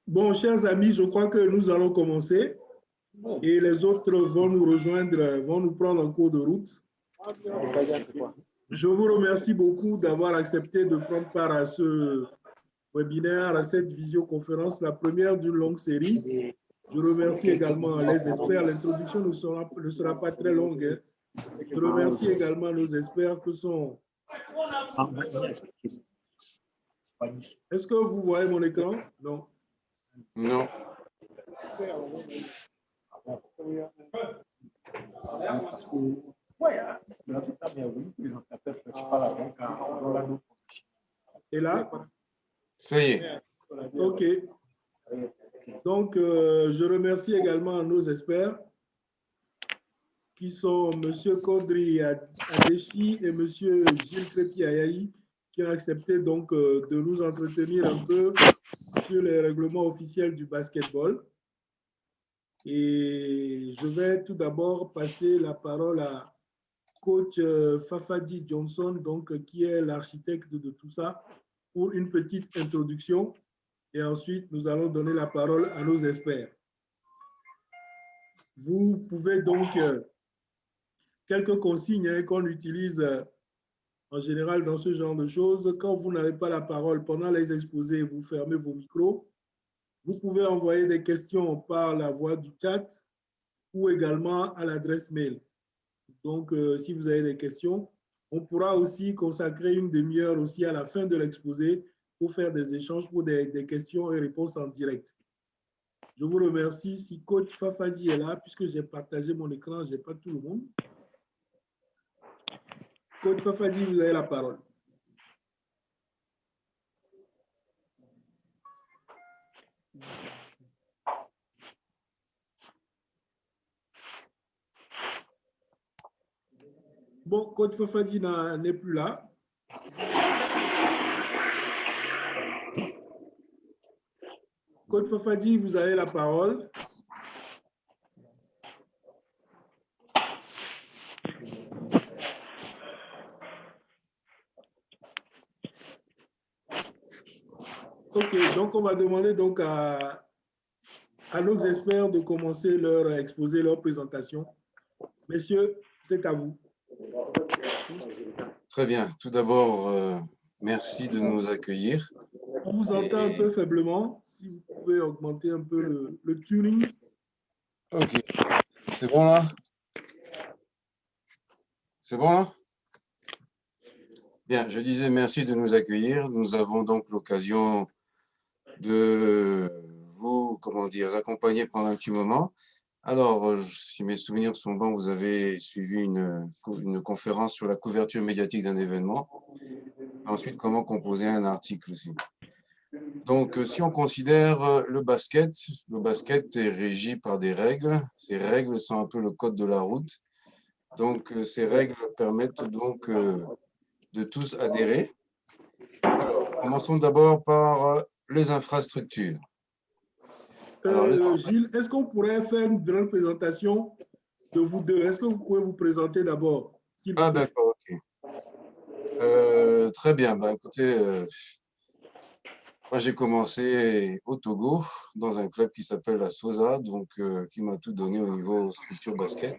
Bon, chers amis, je crois que nous allons commencer et les autres vont nous rejoindre, vont nous prendre en cours de route. Je vous remercie beaucoup d'avoir accepté de prendre part à ce webinaire, à cette visioconférence, la première d'une longue série. Je remercie également les experts. L'introduction ne sera pas très longue, hein. Je remercie également nos experts que sont... Est-ce que vous voyez mon écran? Non. Non. Et là? Ça y est. OK. Donc, je remercie également nos experts qui sont M. Kodri Adeshi et M. Gilles Crépi-Ayayi qui ont accepté donc de nous entretenir un peu sur les règlements officiels du basketball. Et je vais tout d'abord passer la parole à coach Fafadi Johnson, donc, qui est l'architecte de tout ça, pour une petite introduction. Et ensuite, nous allons donner la parole à nos experts. Vous pouvez donc, quelques consignes qu'on utilise en général dans ce genre de choses. Quand vous n'avez pas la parole pendant les exposés, vous fermez vos micros. Vous pouvez envoyer des questions par la voie du chat ou également à l'adresse mail. Donc, si vous avez des questions, on pourra aussi consacrer une demi-heure aussi à la fin de l'exposé pour faire des échanges pour des questions et réponses en direct. Je vous remercie. Si coach Fafadi est là, puisque j'ai partagé mon écran, je n'ai pas tout le monde. Coach Fafadi, vous avez la parole. Bon, coach Fafadi n'est plus là. Coach Fafadi, vous avez la parole. OK, donc on va demander donc à nos experts de commencer leur exposé, leur présentation. Messieurs, c'est à vous. Très bien. Tout d'abord, merci de nous accueillir. On vous entend un peu faiblement. Si vous pouvez augmenter un peu le tuning. OK. C'est bon là? C'est bon là? Bien, je disais merci de nous accueillir. Nous avons donc l'occasion de vous, comment dire, accompagner pendant un petit moment. Alors, si mes souvenirs sont bons, vous avez suivi une conférence sur la couverture médiatique d'un événement. Ensuite, comment composer un article aussi. Donc, si on considère le basket est régi par des règles. Ces règles sont un peu le code de la route. Donc, ces règles permettent donc de tous adhérer. Alors, commençons d'abord par les infrastructures. Alors, Gilles, est-ce qu'on pourrait faire une grande présentation de vous deux? Est-ce que vous pouvez vous présenter d'abord? Ah, d'accord, ok. Très bien. Bah, écoutez, moi, j'ai commencé au Togo, dans un club qui s'appelle la Sosa, donc qui m'a tout donné au niveau structure basket.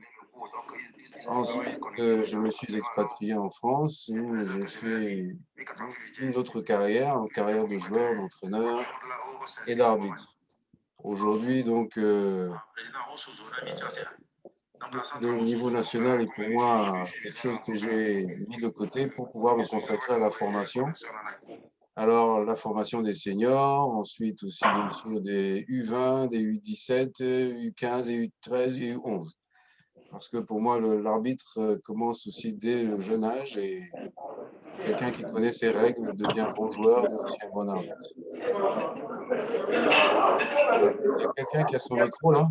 Ensuite, je me suis expatrié en France où j'ai fait une autre carrière, une carrière de joueur, d'entraîneur et d'arbitre. Aujourd'hui, donc, le niveau national est pour moi quelque chose que j'ai mis de côté pour pouvoir me consacrer à la formation. Alors, la formation des seniors, ensuite aussi bien sûr des U20, des U17, U15 et U13 et U11. Parce que pour moi, l'arbitre commence aussi dès le jeune âge et quelqu'un qui connaît ses règles devient bon joueur, mais aussi un bon arbitre. Il y a quelqu'un qui a son micro là?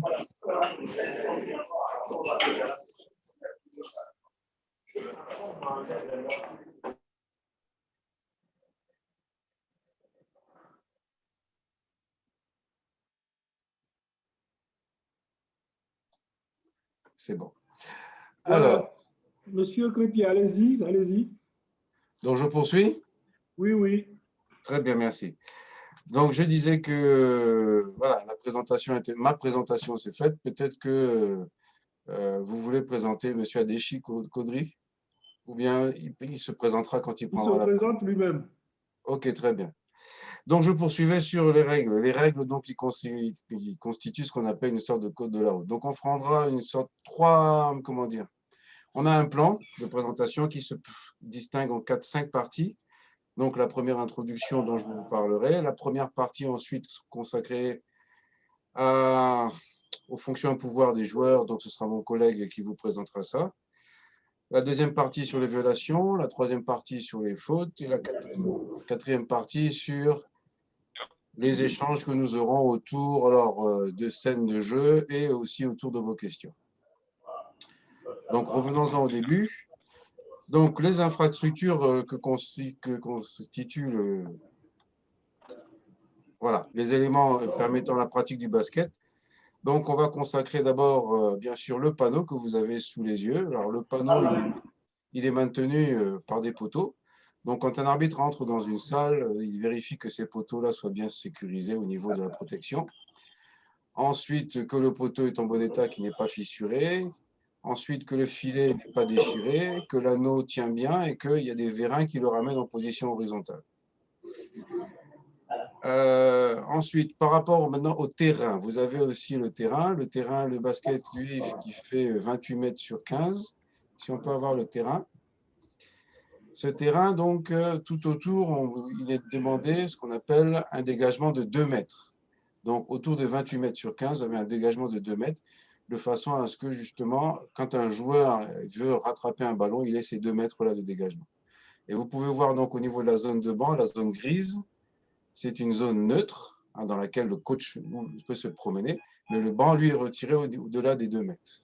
C'est bon. Voilà. Alors, Monsieur Crépi, allez-y, allez-y. Donc, je poursuis? Oui, oui. Très bien, merci. Donc, je disais que voilà, ma présentation s'est faite. Peut-être que vous voulez présenter M. Adeshi Kodri, ou bien il se présentera quand il Il se prendra la parole. présente lui-même. Ok, très bien. Donc, je poursuivais sur les règles. Les règles, donc, qui constituent ce qu'on appelle une sorte de code de la route. Donc, on prendra une sorte, comment dire, on a un plan de présentation qui se distingue en 4-5 parties. Donc, la première introduction dont je vous parlerai, la première partie ensuite consacrée aux fonctions et pouvoirs des joueurs, donc ce sera mon collègue qui vous présentera ça. La deuxième partie sur les violations, la troisième partie sur les fautes et la quatrième partie sur les échanges que nous aurons autour de scènes de jeu et aussi autour de vos questions. Donc, revenons-en au début. Donc, les infrastructures que constituent voilà, les éléments permettant la pratique du basket. Donc, on va consacrer d'abord, bien sûr, le panneau que vous avez sous les yeux. Alors, le panneau, il est maintenu par des poteaux. Donc, quand un arbitre entre dans une salle, il vérifie que ces poteaux-là soient bien sécurisés au niveau de la protection. Ensuite, que le poteau est en bon état, qu'il n'est pas fissuré. Ensuite, que le filet n'est pas déchiré, que l'anneau tient bien et qu'il y a des vérins qui le ramènent en position horizontale. Ensuite, par rapport maintenant au terrain, vous avez aussi le terrain. Le terrain, le basket, lui, qui fait 28 mètres sur 15. Si on peut avoir le terrain. Ce terrain, donc, tout autour, il est demandé ce qu'on appelle un dégagement de 2 mètres. Donc, autour de 28 mètres sur 15, vous avez un dégagement de 2 mètres, de façon à ce que, justement, quand un joueur veut rattraper un ballon, il ait ces 2 mètres-là de dégagement. Et vous pouvez voir, donc, au niveau de la zone de banc, la zone grise, c'est une zone neutre dans laquelle le coach peut se promener, mais le banc, lui, est retiré au-delà des 2 mètres.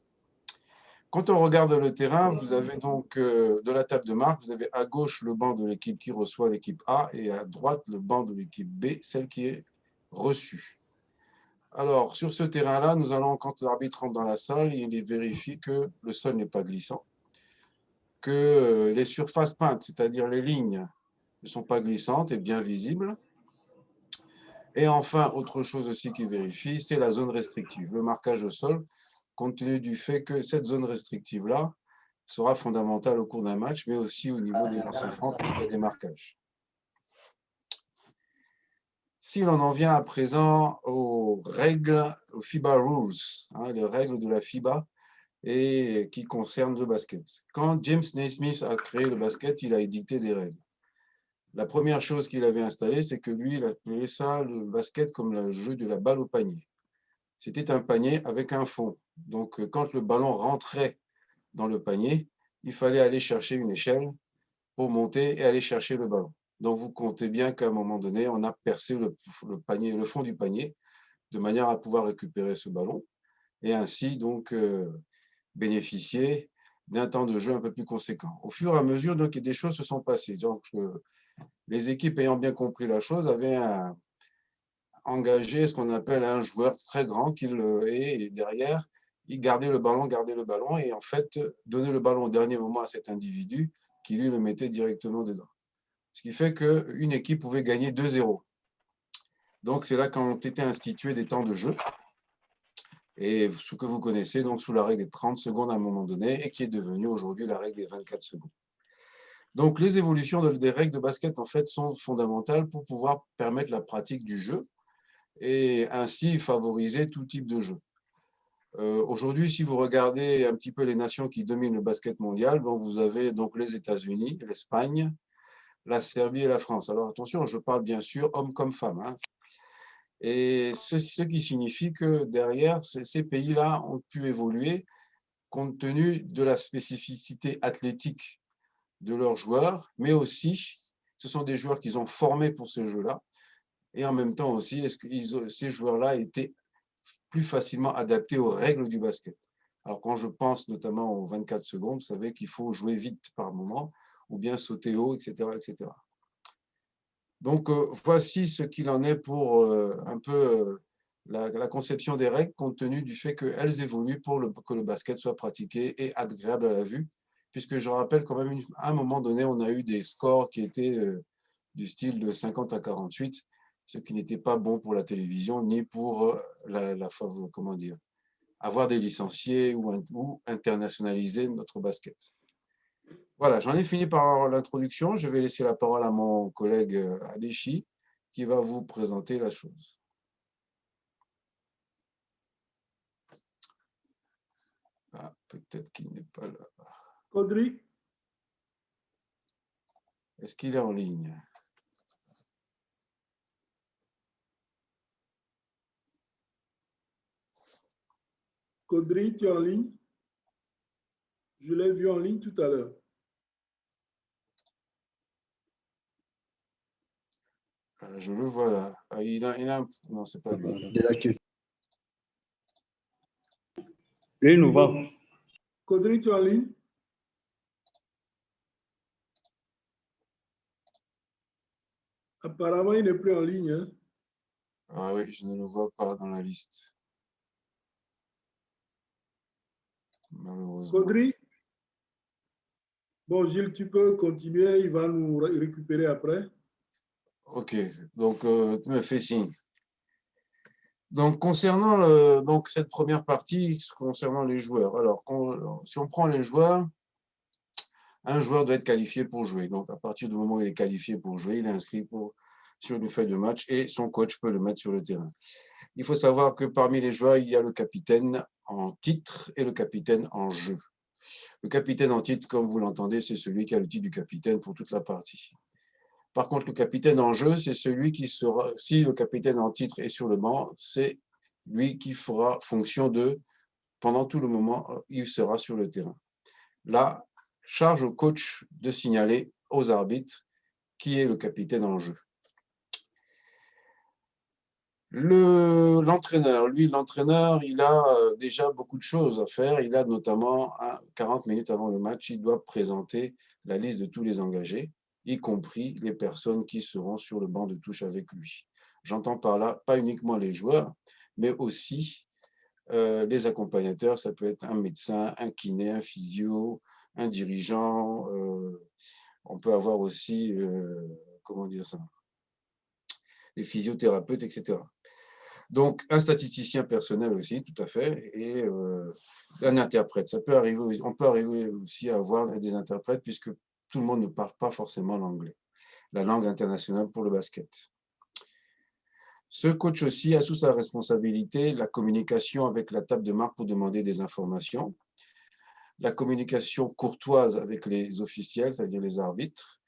Quand on regarde le terrain, vous avez donc de la table de marque, vous avez à gauche le banc de l'équipe qui reçoit l'équipe A et à droite le banc de l'équipe B, celle qui est reçue. Alors, sur ce terrain-là, nous allons, quand l'arbitre entre dans la salle, il vérifie que le sol n'est pas glissant, que les surfaces peintes, c'est-à-dire les lignes, ne sont pas glissantes et bien visibles. Et enfin, autre chose aussi qu'il vérifie, c'est la zone restrictive, le marquage au sol, compte tenu du fait que cette zone restrictive-là sera fondamentale au cours d'un match, mais aussi au niveau des lancers francs, puisqu'il y a des marquages. Si l'on en vient à présent aux règles, aux FIBA Rules, les règles de la FIBA et qui concernent le basket. Quand James Naismith a créé le basket, il a édicté des règles. La première chose qu'il avait installée, c'est que lui, il appelait ça le basket comme le jeu de la balle au panier. C'était un panier avec un fond. Donc, quand le ballon rentrait dans le panier, il fallait aller chercher une échelle pour monter et aller chercher le ballon. Donc, vous comptez bien qu'à un moment donné, on a percé panier, le fond du panier de manière à pouvoir récupérer ce ballon et ainsi donc bénéficier d'un temps de jeu un peu plus conséquent. Au fur et à mesure, donc, des choses se sont passées. Donc, les équipes ayant bien compris la chose avaient engagé ce qu'on appelle un joueur très grand et derrière, il gardait le ballon, et en fait, donnait le ballon au dernier moment à cet individu qui lui le mettait directement dedans. Ce qui fait qu'une équipe pouvait gagner 2-0. Donc, c'est là qu'ont été institués des temps de jeu, et ce que vous connaissez donc sous la règle des 30 secondes à un moment donné, et qui est devenue aujourd'hui la règle des 24 secondes. Donc, les évolutions des règles de basket, en fait, sont fondamentales pour pouvoir permettre la pratique du jeu, et ainsi favoriser tout type de jeu. Aujourd'hui, si vous regardez un petit peu les nations qui dominent le basket mondial, bon, vous avez donc les États-Unis, l'Espagne, la Serbie et la France. Alors attention, je parle bien sûr hommes comme femmes. Et ce qui signifie que derrière, ces pays-là ont pu évoluer compte tenu de la spécificité athlétique de leurs joueurs, mais aussi, ce sont des joueurs qu'ils ont formés pour ce jeu-là. Et en même temps aussi, est-ce que ces joueurs-là étaient plus facilement adaptés aux règles du basket. Alors quand je pense notamment aux 24 secondes, vous savez qu'il faut jouer vite par moment, ou bien sauter haut, etc. etc. Donc voici ce qu'il en est pour un peu la conception des règles, compte tenu du fait qu'elles évoluent pour que le basket soit pratiqué et agréable à la vue, puisque je rappelle quand même, à un moment donné, on a eu des scores qui étaient du style de 50 à 48, ce qui n'était pas bon pour la télévision, ni pour comment dire, avoir des licenciés ou internationaliser notre basket. Voilà, j'en ai fini par l'introduction. Je vais laisser la parole à mon collègue Adeshi, qui va vous présenter la chose. Ah, peut-être qu'il n'est pas là. Kodri, Est-ce qu'il est en ligne? Kodri, tu es en ligne? Je l'ai vu en ligne tout à l'heure. Je le vois là. Ah, non, c'est pas lui. Lui nous va. Kodri, tu es en ligne? Apparemment, il n'est plus en ligne. Hein? Ah oui, je ne le vois pas dans la liste. Malheureusement. Kodri? Bon, Gilles, tu peux continuer. Il va nous récupérer après. Ok, donc tu me fais signe. Donc, concernant cette première partie, concernant les joueurs. Alors, si on prend les joueurs, un joueur doit être qualifié pour jouer. Donc, à partir du moment où il est qualifié pour jouer, il est inscrit sur une feuille de match et son coach peut le mettre sur le terrain. Il faut savoir que parmi les joueurs, il y a le capitaine en titre et le capitaine en jeu. Le capitaine en titre, comme vous l'entendez, c'est celui qui a le titre du capitaine pour toute la partie. Par contre, le capitaine en jeu, c'est celui qui sera, si le capitaine en titre est sur le banc, c'est lui qui fera fonction de, pendant tout le moment, il sera sur le terrain. Là, charge au coach de signaler aux arbitres qui est le capitaine en jeu. L'entraîneur, il a déjà beaucoup de choses à faire. Il a notamment, 40 minutes avant le match, il doit présenter la liste de tous les engagés, y compris les personnes qui seront sur le banc de touche avec lui. J'entends par là pas uniquement les joueurs, mais aussi les accompagnateurs. Ça peut être un médecin, un kiné, un physio, un dirigeant. On peut avoir aussi, comment dire ça, des physiothérapeutes, etc. Donc, un statisticien personnel aussi, tout à fait, et un interprète. Ça peut arriver, on peut arriver aussi à avoir des interprètes puisque tout le monde ne parle pas forcément l'anglais, la langue internationale pour le basket. Ce coach aussi a sous sa responsabilité la communication avec la table de marque pour demander des informations, la communication courtoise avec les officiels, c'est-à-dire les arbitres,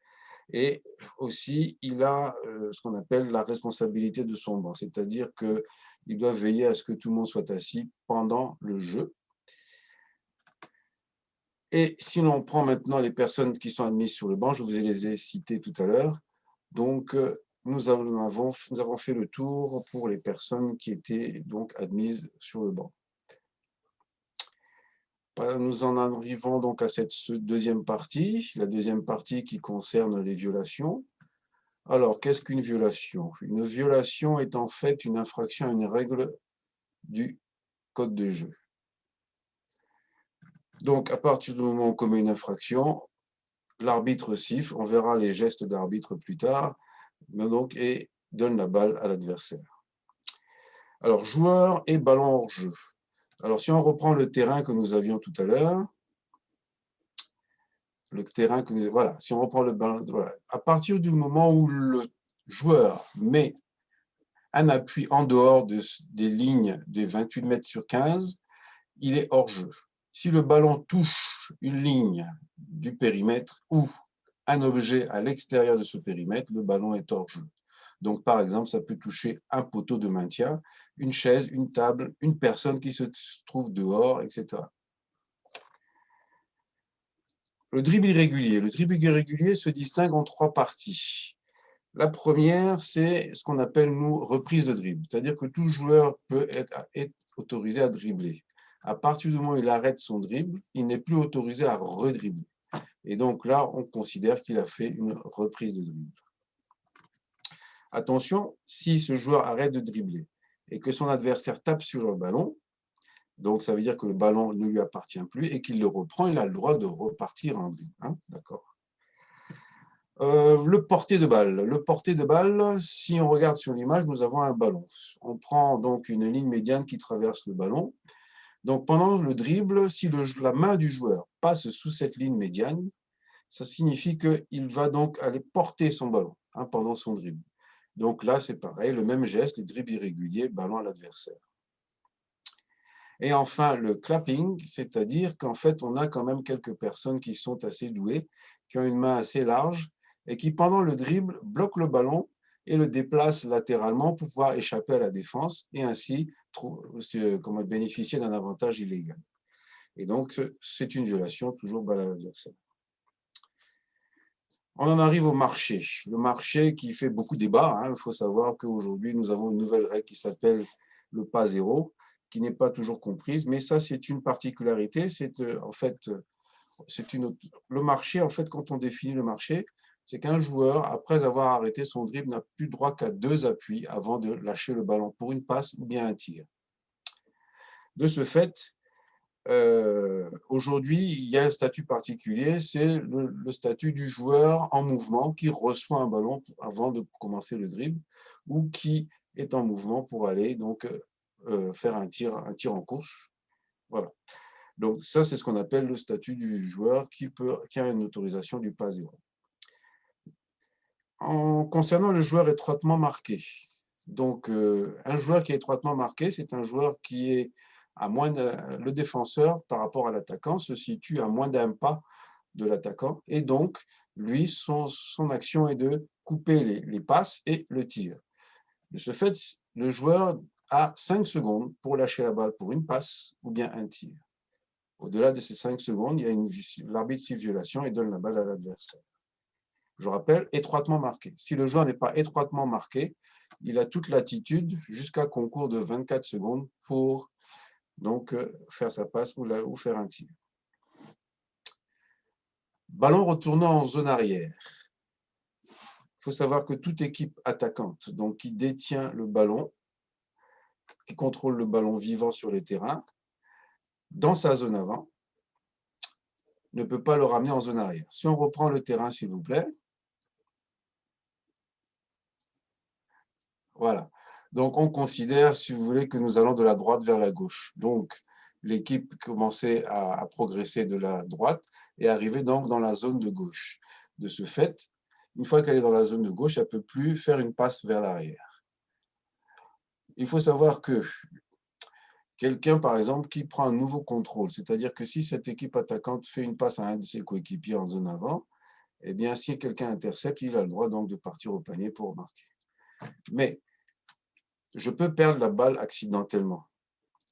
et aussi il a ce qu'on appelle la responsabilité de son banc, c'est-à-dire qu'il doit veiller à ce que tout le monde soit assis pendant le jeu. Et si l'on prend maintenant les personnes qui sont admises sur le banc, je vous les ai citées tout à l'heure, donc nous avons fait le tour pour les personnes qui étaient donc admises sur le banc. Nous en arrivons donc à cette deuxième partie, la deuxième partie qui concerne les violations. Alors, qu'est-ce qu'une violation? Une violation est en fait une infraction à une règle du code de jeu. Donc, à partir du moment où on commet une infraction, l'arbitre siffle, on verra les gestes d'arbitre plus tard, mais donc, et donne la balle à l'adversaire. Alors, joueur et ballon hors jeu. Alors, si on reprend le terrain que nous avions tout à l'heure, voilà, si on reprend le ballon, voilà, à partir du moment où le joueur met un appui en dehors des lignes des 28 mètres sur 15, il est hors jeu. Si le ballon touche une ligne du périmètre ou un objet à l'extérieur de ce périmètre, le ballon est hors jeu. Donc, par exemple, ça peut toucher un poteau de maintien, une chaise, une table, une personne qui se trouve dehors, etc. Le dribble irrégulier. Le dribble irrégulier se distingue en 3 parties. La première, c'est ce qu'on appelle, nous, reprise de dribble. C'est-à-dire que tout joueur peut être autorisé à dribbler. À partir du moment où il arrête son dribble, il n'est plus autorisé à redribbler. Et donc là, on considère qu'il a fait une reprise de dribble. Attention, si ce joueur arrête de dribbler et que son adversaire tape sur le ballon, Donc, ça veut dire que le ballon ne lui appartient plus et qu'il le reprend, il a le droit de repartir en dribble. Hein, d'accord. Le porté de balle. Le porté de balle, si on regarde sur l'image, nous avons un ballon. On prend donc une ligne médiane qui traverse le ballon. Donc, pendant le dribble, si la main du joueur passe sous cette ligne médiane, ça signifie qu'il va donc aller porter son ballon pendant son dribble. Donc là, c'est pareil, le même geste, les dribbles irréguliers, ballon à l'adversaire. Et enfin, le clapping, c'est-à-dire qu'en fait, on a quand même quelques personnes qui sont assez douées, qui ont une main assez large et qui, pendant le dribble, bloquent le ballon et le déplacent latéralement pour pouvoir échapper à la défense et ainsi bénéficier d'un avantage illégal. Et donc, c'est une violation, toujours balle à l'adversaire. On en arrive au marché. Le marché qui fait beaucoup débat. Il faut savoir qu'aujourd'hui, nous avons une nouvelle règle qui s'appelle le pas zéro, qui n'est pas toujours comprise, mais ça, c'est une particularité. Le marché, en fait, quand on définit le marché, c'est qu'un joueur, après avoir arrêté son dribble, n'a plus droit qu'à 2 appuis avant de lâcher le ballon pour une passe ou bien un tir. De ce fait, aujourd'hui, il y a un statut particulier, c'est le statut du joueur en mouvement qui reçoit un ballon avant de commencer le dribble ou qui est en mouvement pour aller donc faire un tir en course. Voilà. Donc ça, c'est ce qu'on appelle le statut du joueur qui a une autorisation du pas zéro. Concernant le joueur étroitement marqué, donc un joueur qui est étroitement marqué, c'est un joueur qui est le défenseur par rapport à l'attaquant se situe à moins d'un pas de l'attaquant et donc lui, son action est de couper les passes et le tir. De ce fait, le joueur a 5 secondes pour lâcher la balle pour une passe ou bien un tir. Au-delà de ces 5 secondes, l'arbitre siffle violation et donne la balle à l'adversaire. Je rappelle, étroitement marqué. Si le joueur n'est pas étroitement marqué, il a toute latitude jusqu'à concours de 24 secondes pour donc faire sa passe ou faire un tir. Ballon retournant en zone arrière. Il faut savoir que toute équipe attaquante, donc qui détient le ballon, qui contrôle le ballon vivant sur le terrain, dans sa zone avant, ne peut pas le ramener en zone arrière. Si on reprend le terrain, s'il vous plaît. Voilà. Donc, on considère, si vous voulez, que nous allons de la droite vers la gauche. Donc, l'équipe commençait à progresser de la droite et arrivait donc dans la zone de gauche. De ce fait, une fois qu'elle est dans la zone de gauche, elle ne peut plus faire une passe vers l'arrière. Il faut savoir que quelqu'un, par exemple, qui prend un nouveau contrôle, c'est-à-dire que si cette équipe attaquante fait une passe à un de ses coéquipiers en zone avant, eh bien, si quelqu'un intercepte, il a le droit donc de partir au panier pour marquer. Mais je peux perdre la balle accidentellement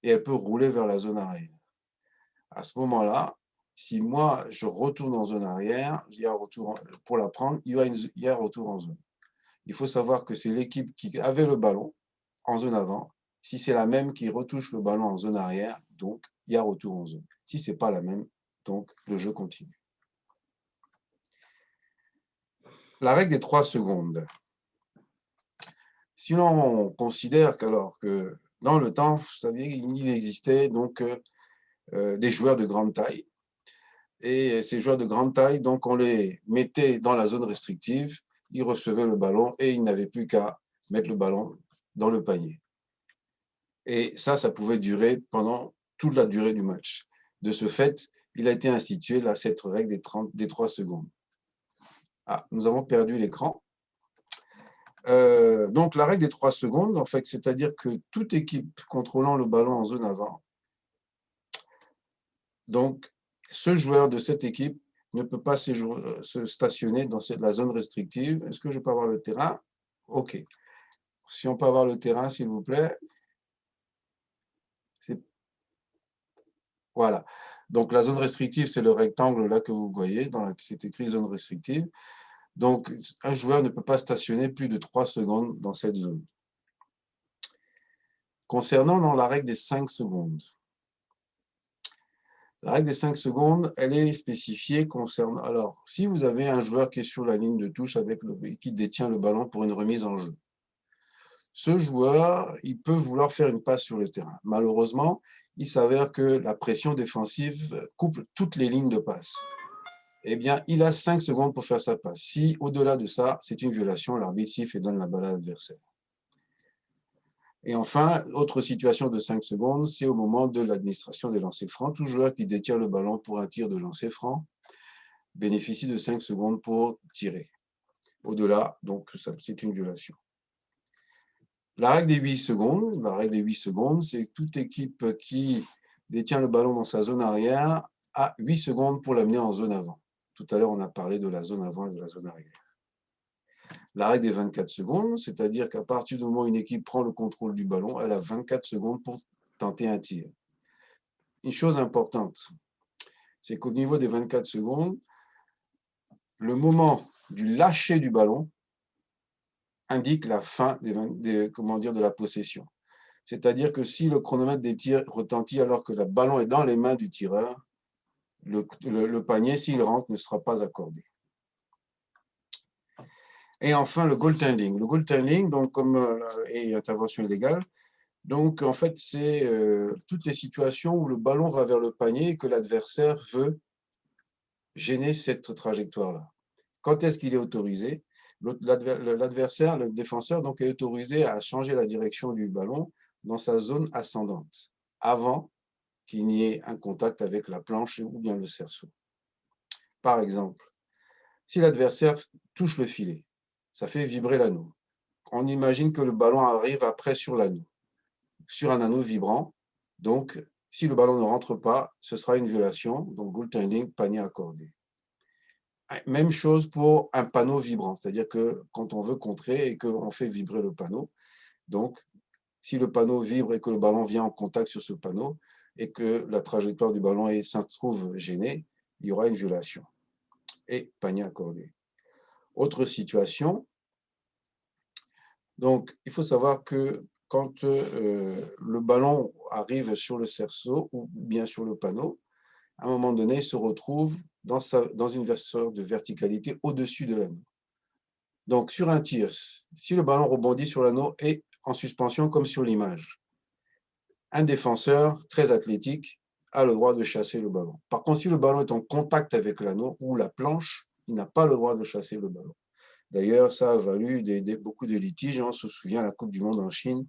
et elle peut rouler vers la zone arrière. À ce moment-là, si moi, je retourne en zone arrière, pour la prendre, il y a un retour en zone. Il faut savoir que c'est l'équipe qui avait le ballon en zone avant. Si c'est la même qui retouche le ballon en zone arrière, donc il y a retour en zone. Si ce n'est pas la même, donc le jeu continue. La règle des 3 secondes. Si l'on considère que dans le temps, vous savez, il existait donc des joueurs de grande taille. Et ces joueurs de grande taille, donc on les mettait dans la zone restrictive, ils recevaient le ballon et ils n'avaient plus qu'à mettre le ballon dans le panier. Et ça pouvait durer pendant toute la durée du match. De ce fait, il a été institué cette règle des 3 secondes. Ah, nous avons perdu l'écran. Donc la règle des 3 secondes, en fait, c'est-à-dire que toute équipe contrôlant le ballon en zone avant, donc ce joueur de cette équipe ne peut pas se stationner dans la zone restrictive. Est-ce que je peux avoir le terrain? OK. Si on peut avoir le terrain, s'il vous plaît. Voilà. Donc la zone restrictive, c'est le rectangle là que vous voyez, c'est écrit zone restrictive. Donc un joueur ne peut pas stationner plus de 3 secondes dans cette zone. Concernant la règle des 5 secondes. La règle des 5 secondes, elle est spécifiée concernant… Alors, si vous avez un joueur qui est sur la ligne de touche qui détient le ballon pour une remise en jeu, ce joueur, il peut vouloir faire une passe sur le terrain. Malheureusement, il s'avère que la pression défensive coupe toutes les lignes de passe. Eh bien, il a 5 secondes pour faire sa passe. Si, au-delà de ça, c'est une violation, l'arbitre siffle et donne la balle à l'adversaire. Et enfin, autre situation de 5 secondes, c'est au moment de l'administration des lancers francs. Tout joueur qui détient le ballon pour un tir de lancer franc bénéficie de 5 secondes pour tirer. Au-delà, donc, c'est une violation. La règle des 8 secondes, c'est que toute équipe qui détient le ballon dans sa zone arrière a 8 secondes pour l'amener en zone avant. Tout à l'heure, on a parlé de la zone avant et de la zone arrière. La règle des 24 secondes, c'est-à-dire qu'à partir du moment où une équipe prend le contrôle du ballon, elle a 24 secondes pour tenter un tir. Une chose importante, c'est qu'au niveau des 24 secondes, le moment du lâcher du ballon indique la fin de la possession. C'est-à-dire que si le chronomètre des tirs retentit alors que le ballon est dans les mains du tireur, le panier, s'il rentre, ne sera pas accordé. Et enfin, le goaltending. Le goaltending, donc, comme et intervention illégale, donc en fait, c'est toutes les situations où le ballon va vers le panier et que l'adversaire veut gêner cette trajectoire-là. Quand est-ce qu'il est autorisé? L'adversaire, le défenseur, donc, est autorisé à changer la direction du ballon dans sa zone ascendante, avant qu'il n'y ait un contact avec la planche ou bien le cerceau. Par exemple, si l'adversaire touche le filet, ça fait vibrer l'anneau. On imagine que le ballon arrive après sur l'anneau, sur un anneau vibrant. Donc, si le ballon ne rentre pas, ce sera une violation. Donc, goaltending, panier accordé. Même chose pour un panneau vibrant, c'est-à-dire que quand on veut contrer et qu'on fait vibrer le panneau, donc si le panneau vibre et que le ballon vient en contact sur ce panneau et que la trajectoire du ballon se trouve gênée, il y aura une violation. Et panier accordé. Autre situation, donc il faut savoir que quand le ballon arrive sur le cerceau ou bien sur le panneau, à un moment donné, il se retrouve dans une sorte de verticalité au-dessus de l'anneau. Donc, sur un tir, si le ballon rebondit sur l'anneau et en suspension comme sur l'image, un défenseur très athlétique a le droit de chasser le ballon. Par contre, si le ballon est en contact avec l'anneau ou la planche, il n'a pas le droit de chasser le ballon. D'ailleurs, ça a valu beaucoup de litiges. On se souvient à la Coupe du Monde en Chine.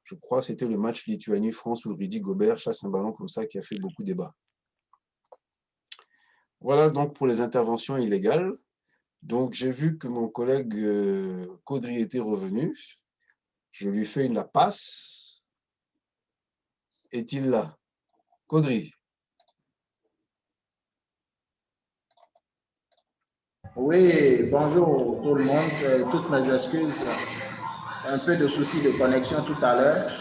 Je crois que c'était le match Lituanie-France où Rudy Gobert chasse un ballon comme ça qui a fait beaucoup de débats. Voilà donc pour les interventions illégales. Donc, j'ai vu que mon collègue Caudry était revenu. Je lui fais la passe. Est-il là? Caudry. Oui, bonjour tout le monde. Toutes mes excuses. Un peu de soucis de connexion tout à l'heure,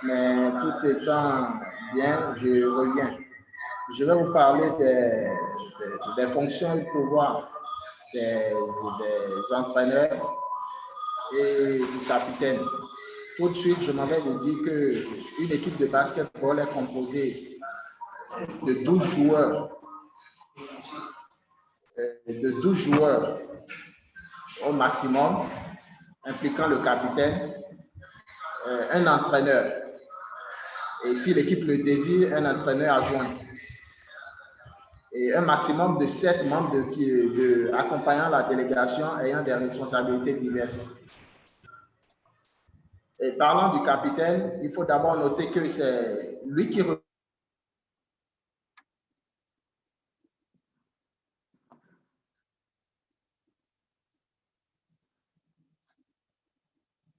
mais tout étant bien, je reviens. Je vais vous parler des fonctions et pouvoirs des entraîneurs et du capitaine. Tout de suite, je m'en vais vous dire qu'une équipe de basketball est composée de 12 joueurs. De 12 joueurs au maximum, impliquant le capitaine, un entraîneur. Et si l'équipe le désire, un entraîneur adjoint. Et un maximum de 7 membres accompagnant la délégation ayant des responsabilités diverses. Et parlant du capitaine, il faut d'abord noter que c'est lui qui...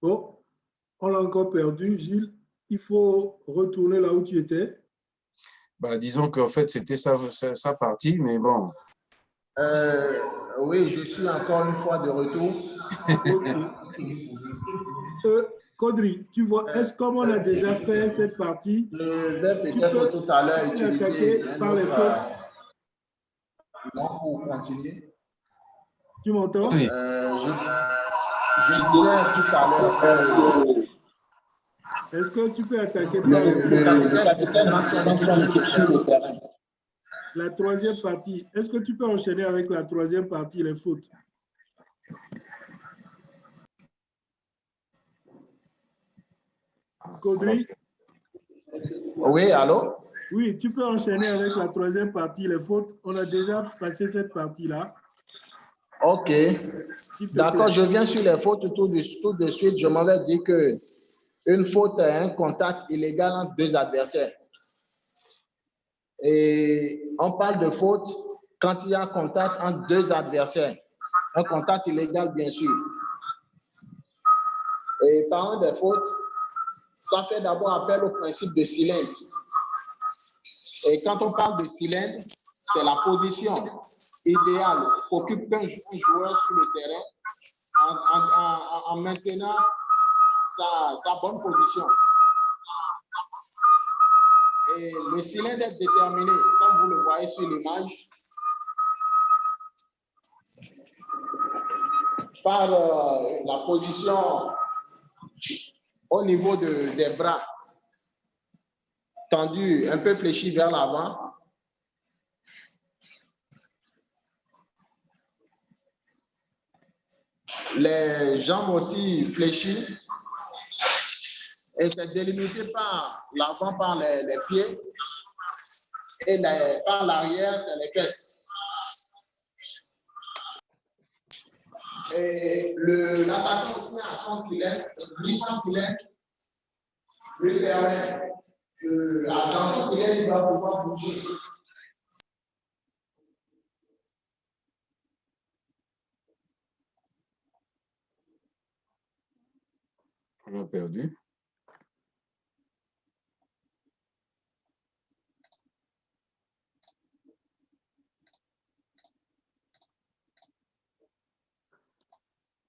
Bon, on l'a encore perdu. Gilles, il faut retourner là où tu étais. Bah, disons qu'en fait, c'était sa partie, mais bon. Oui, je suis encore une fois de retour. Ok. Caudry, tu vois, est-ce comme on a déjà fait cette partie, je vais peut-être tout à l'heure utiliser par les fautes? Non, pour continuer. Tu m'entends? Caudry. Je disais tout à l'heure est-ce que tu peux attaquer par les fautes? La troisième partie, est-ce que tu peux enchaîner avec la troisième partie, les fautes? Caudry? Oui, allô? Oui, tu peux enchaîner avec la troisième partie, les fautes. On a déjà passé cette partie-là. OK. S'il te D'accord, plaît. je viens sur les fautes tout de suite. Je m'avais dit que une faute est un contact illégal entre deux adversaires. Et on parle de faute quand il y a un contact entre deux adversaires. Un contact illégal, bien sûr. Et parlant des fautes, ça fait d'abord appel au principe de cylindre. Et quand on parle de cylindre, c'est la position idéale qu'occupe un joueur sur le terrain en maintenant sa bonne position. Et le cylindre est déterminé, comme vous le voyez sur l'image, par la position au niveau des bras tendus, un peu fléchis vers l'avant. Les jambes aussi fléchies. Et c'est délimité par l'avant, par les pieds, et par l'arrière, c'est les cuisses. Et l'attaquant aussi à son cylindre, lui permet dans son cylindre, il va pouvoir bouger. On a perdu.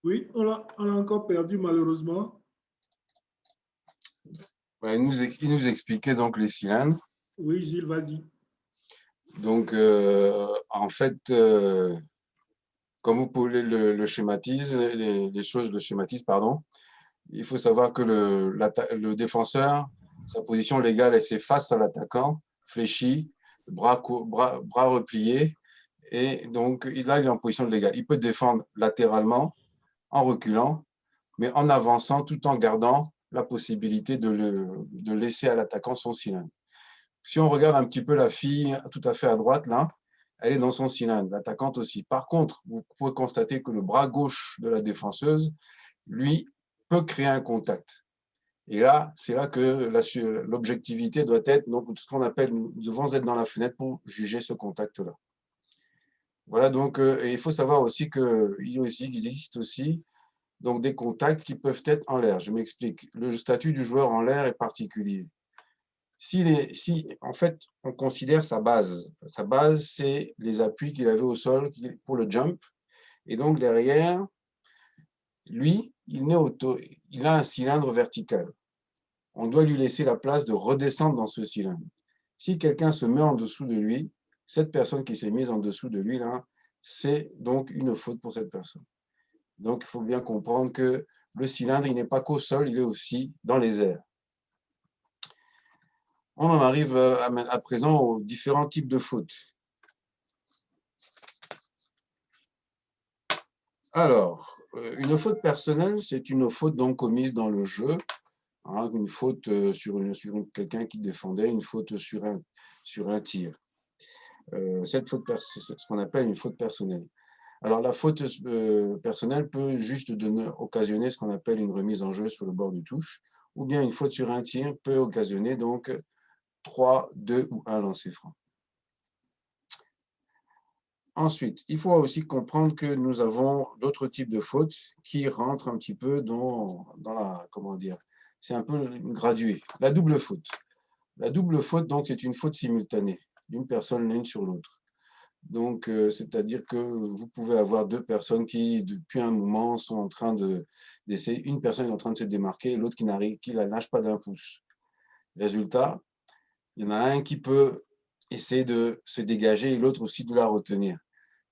Oui, on l'a encore perdu malheureusement. Ouais, il nous expliquait donc les cylindres. Oui, Gilles, vas-y. Donc, en fait, comme vous pouvez le schématise, les choses le schématisent, pardon, il faut savoir que le défenseur, sa position légale, c'est face à l'attaquant, fléchi, bras repliés, et donc là, il est en position légale. Il peut défendre latéralement, en reculant, mais en avançant tout en gardant la possibilité de laisser à l'attaquant son cylindre. Si on regarde un petit peu la fille tout à fait à droite, là, elle est dans son cylindre, l'attaquante aussi. Par contre, vous pouvez constater que le bras gauche de la défenseuse, lui, peut créer un contact. Et là, c'est là que l'objectivité doit être, donc ce qu'on appelle, nous devons être dans la fenêtre pour juger ce contact-là. Voilà, donc et il faut savoir aussi qu'il existe aussi donc des contacts qui peuvent être en l'air. Je m'explique. Le statut du joueur en l'air est particulier. Si en fait on considère sa base c'est les appuis qu'il avait au sol pour le jump, et donc derrière lui il a un cylindre vertical. On doit lui laisser la place de redescendre dans ce cylindre. Si quelqu'un se met en dessous de lui, cette personne qui s'est mise en dessous de lui là, c'est donc une faute pour cette personne. Donc il faut bien comprendre que le cylindre il n'est pas qu'au sol, il est aussi dans les airs. On en arrive à présent aux différents types de fautes. Alors, une faute personnelle, c'est une faute donc commise dans le jeu, hein, une faute sur quelqu'un qui défendait, une faute sur un tir. Cette faute, c'est ce qu'on appelle une faute personnelle. Alors, la faute personnelle peut juste occasionner ce qu'on appelle une remise en jeu sur le bord du touche, ou bien une faute sur un tir peut occasionner donc 3, 2 ou 1 lancer franc. Ensuite, il faut aussi comprendre que nous avons d'autres types de fautes qui rentrent un petit peu dans la, comment dire, c'est un peu gradué. La double faute. La double faute, donc, c'est une faute simultanée d'une personne l'une sur l'autre. Donc, c'est-à-dire que vous pouvez avoir deux personnes qui, depuis un moment, sont en train d'essayer. Une personne est en train de se démarquer et l'autre qui la lâche pas d'un pouce. Résultat, il y en a un qui peut essayer de se dégager et l'autre aussi de la retenir.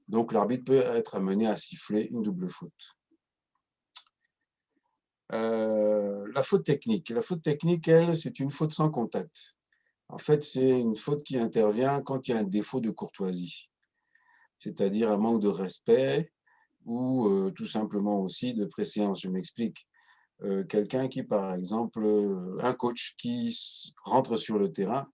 Donc, l'arbitre peut être amené à siffler une double faute. La faute technique. La faute technique, elle, c'est une faute sans contact. En fait, c'est une faute qui intervient quand il y a un défaut de courtoisie, c'est-à-dire un manque de respect ou tout simplement aussi de préséance. Je m'explique. quelqu'un qui, par exemple, un coach qui rentre sur le terrain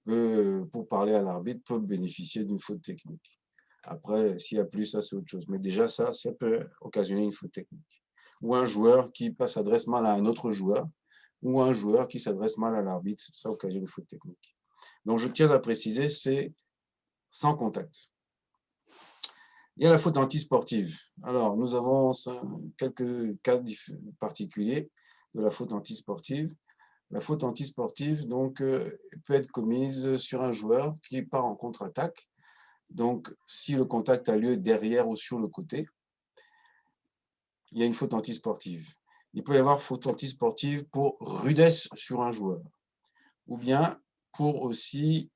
peut, pour parler à l'arbitre, peut bénéficier d'une faute technique. Après, s'il y a plus, ça, c'est autre chose. Mais déjà, ça peut occasionner une faute technique. Ou un joueur qui s'adresse mal à un autre joueur, ou un joueur qui s'adresse mal à l'arbitre, ça occasionne une faute technique. Donc, je tiens à préciser, c'est sans contact. Il y a la faute antisportive. Alors, nous avons quelques cas particuliers de la faute antisportive. La faute antisportive, donc, peut être commise sur un joueur qui part en contre-attaque. Donc, si le contact a lieu derrière ou sur le côté, il y a une faute antisportive. Il peut y avoir faute antisportive pour rudesse sur un joueur. Ou bien pour aussi,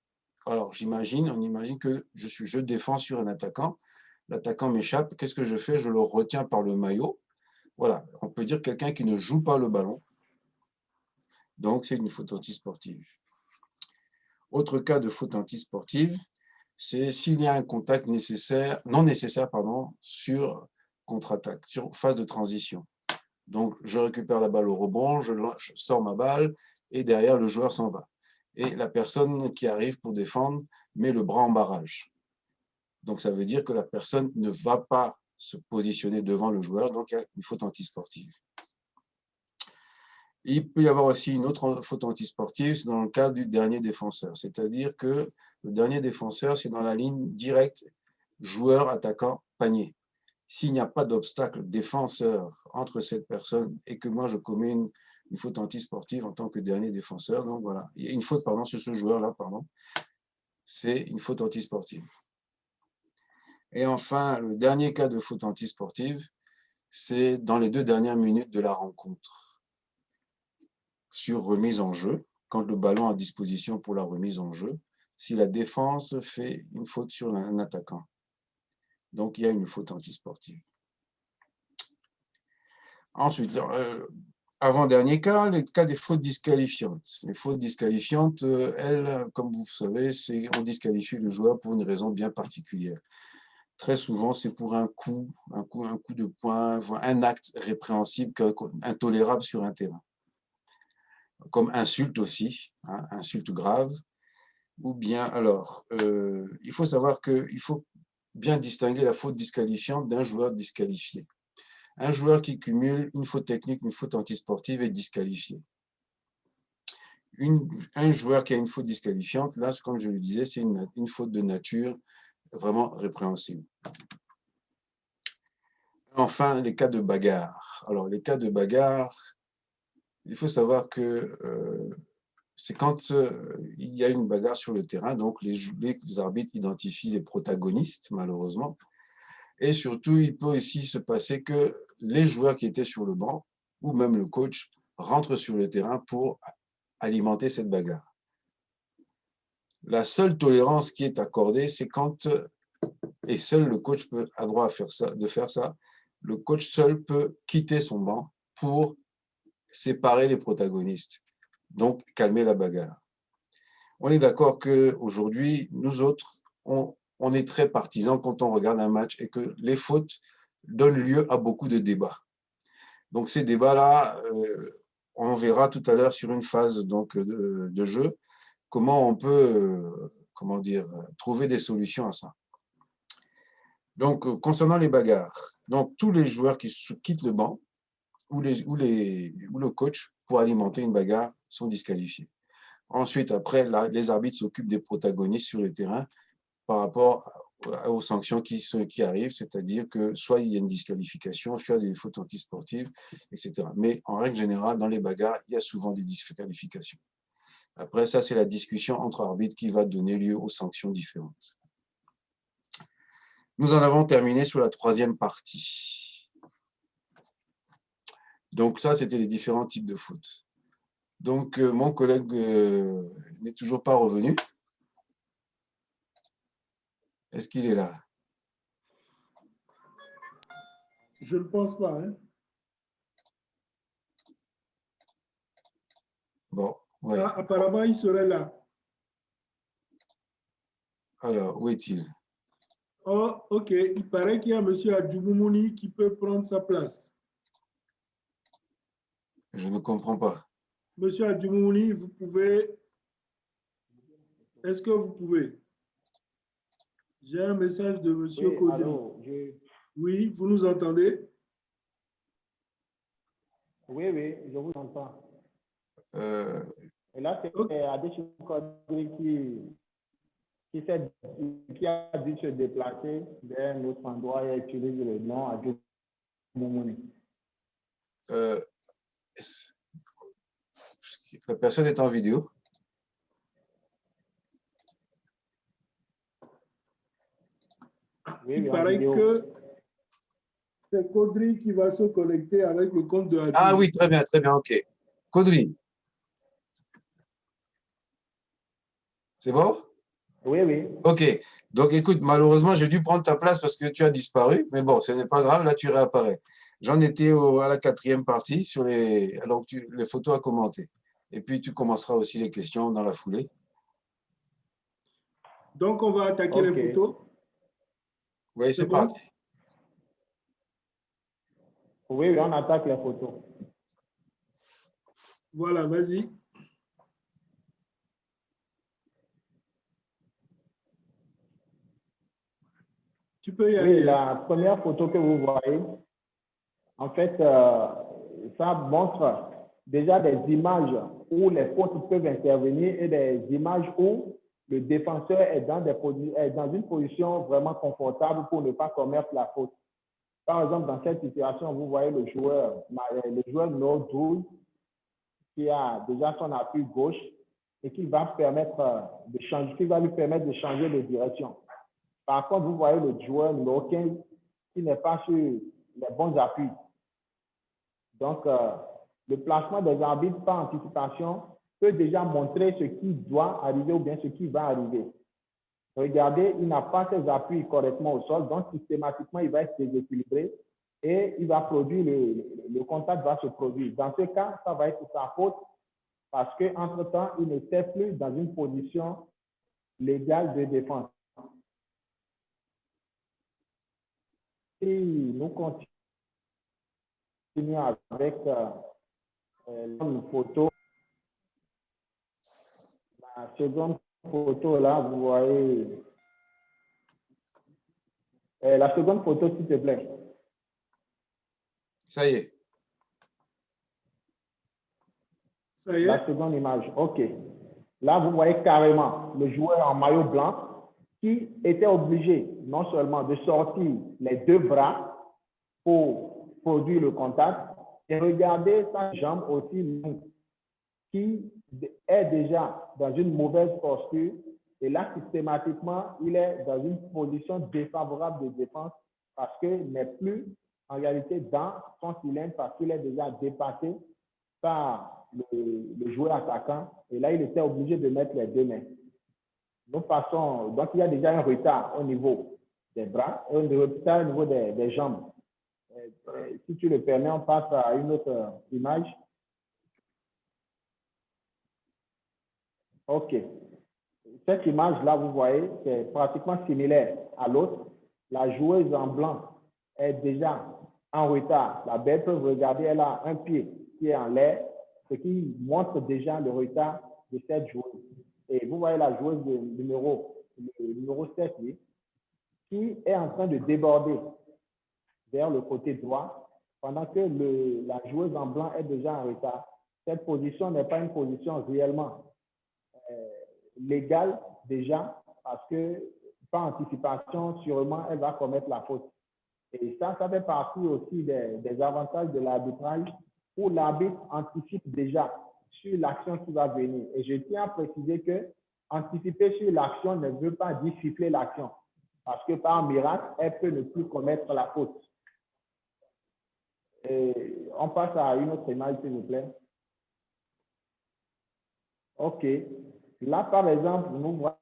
alors on imagine que je défends sur un attaquant, l'attaquant m'échappe, qu'est-ce que je fais? Je le retiens par le maillot. Voilà, on peut dire quelqu'un qui ne joue pas le ballon. Donc, c'est une faute antisportive. Autre cas de faute antisportive, c'est s'il y a un contact non nécessaire sur contre-attaque, sur phase de transition. Donc, je récupère la balle au rebond, je sors ma balle et derrière, le joueur s'en va. Et la personne qui arrive pour défendre met le bras en barrage. Donc, ça veut dire que la personne ne va pas se positionner devant le joueur, donc il y a une faute antisportive. Il peut y avoir aussi une autre faute antisportive, c'est dans le cas du dernier défenseur. C'est-à-dire que le dernier défenseur, c'est dans la ligne directe joueur, attaquant, panier. S'il n'y a pas d'obstacle défenseur entre cette personne et que moi je commets une faute antisportive en tant que dernier défenseur, donc voilà, il y a une faute sur ce joueur-là, c'est une faute antisportive. Et enfin, le dernier cas de faute antisportive, c'est dans les 2 dernières minutes de la rencontre. Sur remise en jeu, quand le ballon est à disposition pour la remise en jeu, si la défense fait une faute sur un attaquant. Donc, il y a une faute antisportive. Ensuite, avant-dernier cas, les cas des fautes disqualifiantes. Les fautes disqualifiantes, elles, comme vous savez, on disqualifie le joueur pour une raison bien particulière. Très souvent, c'est pour un coup de poing, un acte répréhensible, intolérable sur un terrain. Comme insulte aussi, hein, insulte grave. Ou bien, alors, il faut savoir qu'il faut bien distinguer la faute disqualifiante d'un joueur disqualifié. Un joueur qui cumule une faute technique, une faute antisportive est disqualifié. Un joueur qui a une faute disqualifiante, là, comme je le disais, c'est une faute de nature vraiment répréhensible. Enfin, les cas de bagarre. Alors, les cas de bagarre, il faut savoir que c'est quand il y a une bagarre sur le terrain, donc les arbitres identifient les protagonistes, malheureusement. Et surtout, il peut aussi se passer que les joueurs qui étaient sur le banc, ou même le coach, rentrent sur le terrain pour alimenter cette bagarre. La seule tolérance qui est accordée, c'est quand, et seul le coach a droit de faire ça, le coach seul peut quitter son banc pour séparer les protagonistes, donc calmer la bagarre. On est d'accord qu'aujourd'hui, nous autres, on est très partisans quand on regarde un match et que les fautes donnent lieu à beaucoup de débats. Donc ces débats-là, on verra tout à l'heure sur une phase donc, de jeu, comment on peut trouver des solutions à ça. Donc, concernant les bagarres, donc, tous les joueurs qui quittent le banc ou le coach pour alimenter une bagarre sont disqualifiés. Ensuite, après, les arbitres s'occupent des protagonistes sur le terrain par rapport aux sanctions qui arrivent, c'est-à-dire que soit il y a une disqualification, soit des fautes antisportives, etc. Mais en règle générale, dans les bagarres, il y a souvent des disqualifications. Après, ça, c'est la discussion entre arbitres qui va donner lieu aux sanctions différentes. Nous en avons terminé sur la 3e partie. Donc ça, c'était les différents types de fautes. Donc, mon collègue n'est toujours pas revenu. Est-ce qu'il est là? Je ne pense pas. Hein? Bon, ouais. Ah, apparemment, il serait là. Alors, où est-il? Oh, OK. Il paraît qu'il y a M. Adjoumouni qui peut prendre sa place. Je ne comprends pas. Monsieur Adjumouni, vous pouvez... Est-ce que vous pouvez? J'ai un message de Monsieur Oui, Kodri. allô, Oui, vous nous entendez? oui, oui, je vous entends. Euh, Et là, c'est Adéchine Kodri qui a dû se déplacer vers un autre endroit et utiliser le nom Adjumouni. la personne est en vidéo. Oui, Il oui, en paraît vidéo. que c'est Kodri qui va se connecter avec le compte de Adjumouni. Ah oui, très bien, ok. Kodri, c'est bon? Oui, oui. Ok. Donc, écoute, malheureusement, j'ai dû prendre ta place parce que tu as disparu. Mais bon, ce n'est pas grave, là, tu réapparais. J'en étais à la 4e partie sur les photos à commenter. Et puis, tu commenceras aussi les questions dans la foulée. Donc, on va attaquer Ok. les photos. Oui, c'est bon? parti. Oui, oui, on attaque les photos. Voilà, vas-y. Tu peux y aller. Oui, la première photo que vous voyez, en fait, ça montre déjà des images où les fautes peuvent intervenir et des images où le défenseur est dans une position vraiment confortable pour ne pas commettre la faute. Par exemple, dans cette situation, vous voyez le joueur numéro 12 qui a déjà son appui gauche et qui va lui permettre de changer de direction. Par contre, vous voyez le joueur numéro 15 qui n'est pas sur les bons appuis. Donc, le placement des arbitres par anticipation peut déjà montrer ce qui doit arriver ou bien ce qui va arriver. Regardez, il n'a pas ses appuis correctement au sol, donc systématiquement, il va être déséquilibré et il va produire, le contact va se produire. Dans ce cas, ça va être sa faute parce qu'entre-temps, il n'était plus dans une position légale de défense. Et nous continuons avec une photo. La seconde photo, là, vous voyez. La seconde photo, s'il te plaît. Ça y est. Ça y est. La seconde image, OK. Là, vous voyez carrément le joueur en maillot blanc qui était obligé non seulement de sortir les deux bras pour produire le contact, et regardez sa jambe aussi longue qui est déjà dans une mauvaise posture. Et là, systématiquement, il est dans une position défavorable de défense parce qu'il n'est plus en réalité dans son cylindre parce qu'il est déjà dépassé par le joueur attaquant. Et là, il était obligé de mettre les deux mains. Nous passons, donc il y a déjà un retard au niveau des bras et un retard au niveau des jambes. Si tu le permets, on passe à une autre image. OK. Cette image-là, vous voyez, c'est pratiquement similaire à l'autre. La joueuse en blanc est déjà en retard. La belle peut regarder, elle a un pied qui est en l'air, ce qui montre déjà le retard de cette joueuse. Et vous voyez la joueuse numéro 7, oui, qui est en train de déborder vers le côté droit, pendant que la joueuse en blanc est déjà en retard. Cette position n'est pas une position réellement légale déjà, parce que par anticipation, sûrement, elle va commettre la faute. Et ça fait partie aussi des avantages de l'arbitrage où l'arbitre anticipe déjà sur l'action qui va venir. Et je tiens à préciser que anticiper sur l'action ne veut pas dire siffler l'action, parce que par miracle, elle peut ne plus commettre la faute. Et on passe à une autre image, s'il vous plaît. OK. Là, par exemple, nous voyons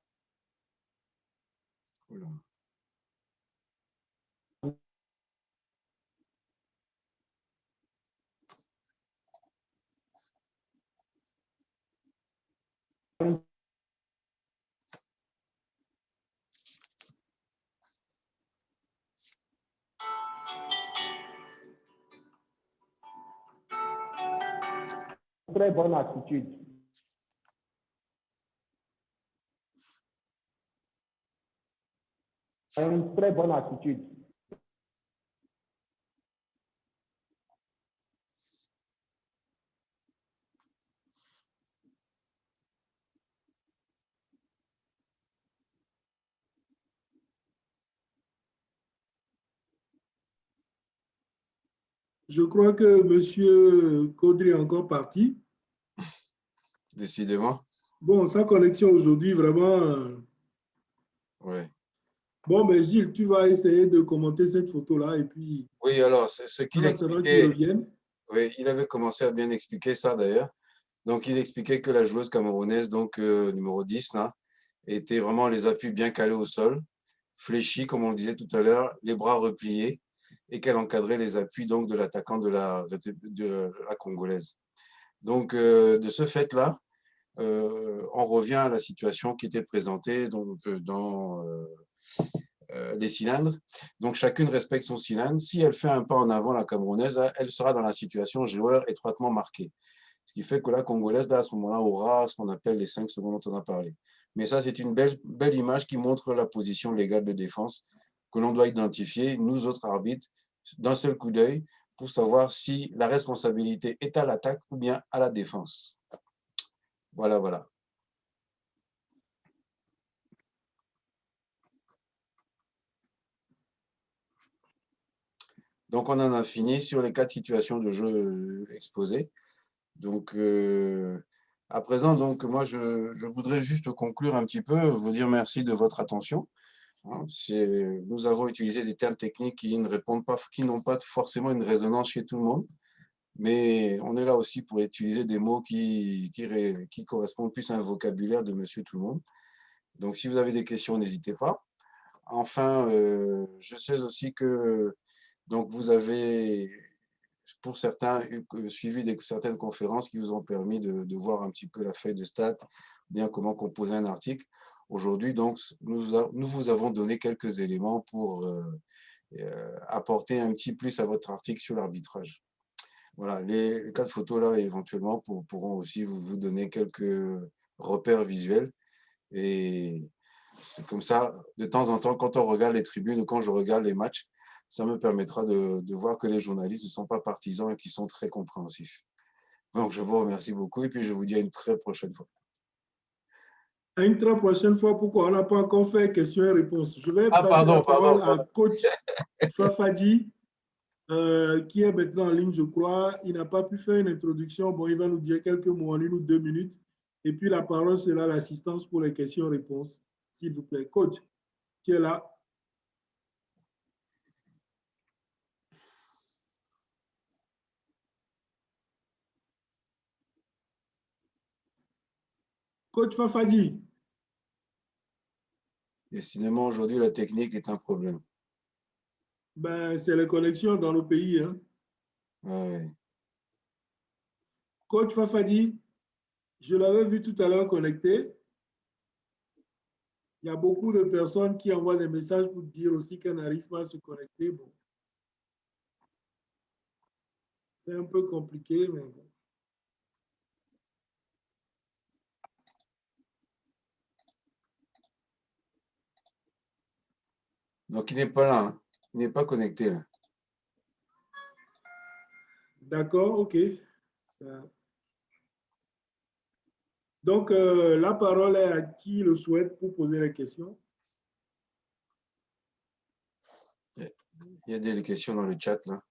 très bonne attitude. A une très bonne attitude. Je crois que M. Caudry est encore parti. Décidément. Bon, sa connexion aujourd'hui, vraiment. Oui. Bon, mais Gilles, tu vas essayer de commenter cette photo-là et puis. Oui, alors, ce qu'il expliquait. Oui, il avait commencé à bien expliquer ça d'ailleurs. Donc, il expliquait que la joueuse camerounaise, donc numéro 10, là, était vraiment les appuis bien calés au sol, fléchis, comme on le disait tout à l'heure, les bras repliés, et qu'elle encadrait les appuis donc, de l'attaquant de la Congolaise. Donc, de ce fait-là, on revient à la situation qui était présentée donc, dans les cylindres. Donc, chacune respecte son cylindre. Si elle fait un pas en avant, la Camerounaise, elle sera dans la situation joueur étroitement marqué. Ce qui fait que la Congolaise, là, à ce moment-là, aura ce qu'on appelle les 5 secondes dont on a parlé. Mais ça, c'est une belle image qui montre la position légale de défense que l'on doit identifier, nous autres arbitres, d'un seul coup d'œil, pour savoir si la responsabilité est à l'attaque ou bien à la défense. Voilà, voilà. Donc, on en a fini sur les 4 situations de jeu exposées. Donc, à présent, donc, moi, je voudrais juste conclure un petit peu, vous dire merci de votre attention. Nous avons utilisé des termes techniques qui ne répondent pas, qui n'ont pas forcément une résonance chez tout le monde, mais on est là aussi pour utiliser des mots qui correspondent plus à un vocabulaire de monsieur tout le monde. Donc, si vous avez des questions, n'hésitez pas. Enfin, je sais aussi que donc, vous avez, pour certains, suivi certaines conférences qui vous ont permis de voir un petit peu la feuille de stats, bien comment composer un article. Aujourd'hui, donc, nous vous avons donné quelques éléments pour apporter un petit plus à votre article sur l'arbitrage. Voilà, les 4 photos là, éventuellement, pourront aussi vous donner quelques repères visuels. Et c'est comme ça, de temps en temps, quand on regarde les tribunes ou quand je regarde les matchs, ça me permettra de voir que les journalistes ne sont pas partisans et qu'ils sont très compréhensifs. Donc, je vous remercie beaucoup et puis je vous dis à une très prochaine fois. À une très prochaine fois, pourquoi on n'a pas encore fait questions et réponses. Je vais passer pardon, la parole à coach Fafadi, qui est maintenant en ligne, je crois. Il n'a pas pu faire une introduction. Bon, il va nous dire quelques mots en 1 ou 2 minutes. Et puis, la parole sera à l'assistance pour les questions et réponses. S'il vous plaît, coach, qui est là. Coach Fafadi. Décidément, aujourd'hui, la technique est un problème. Ben, c'est les connexions dans le pays. Hein. Ouais. Coach Fafadi, je l'avais vu tout à l'heure connecté. Il y a beaucoup de personnes qui envoient des messages pour dire aussi qu'elles n'arrivent pas à se connecter. Bon. C'est un peu compliqué, mais bon. Donc, il n'est pas là. Hein. Il n'est pas connecté là. D'accord, OK. Donc, la parole est à qui le souhaite pour poser les questions. Il y a des questions dans le chat là.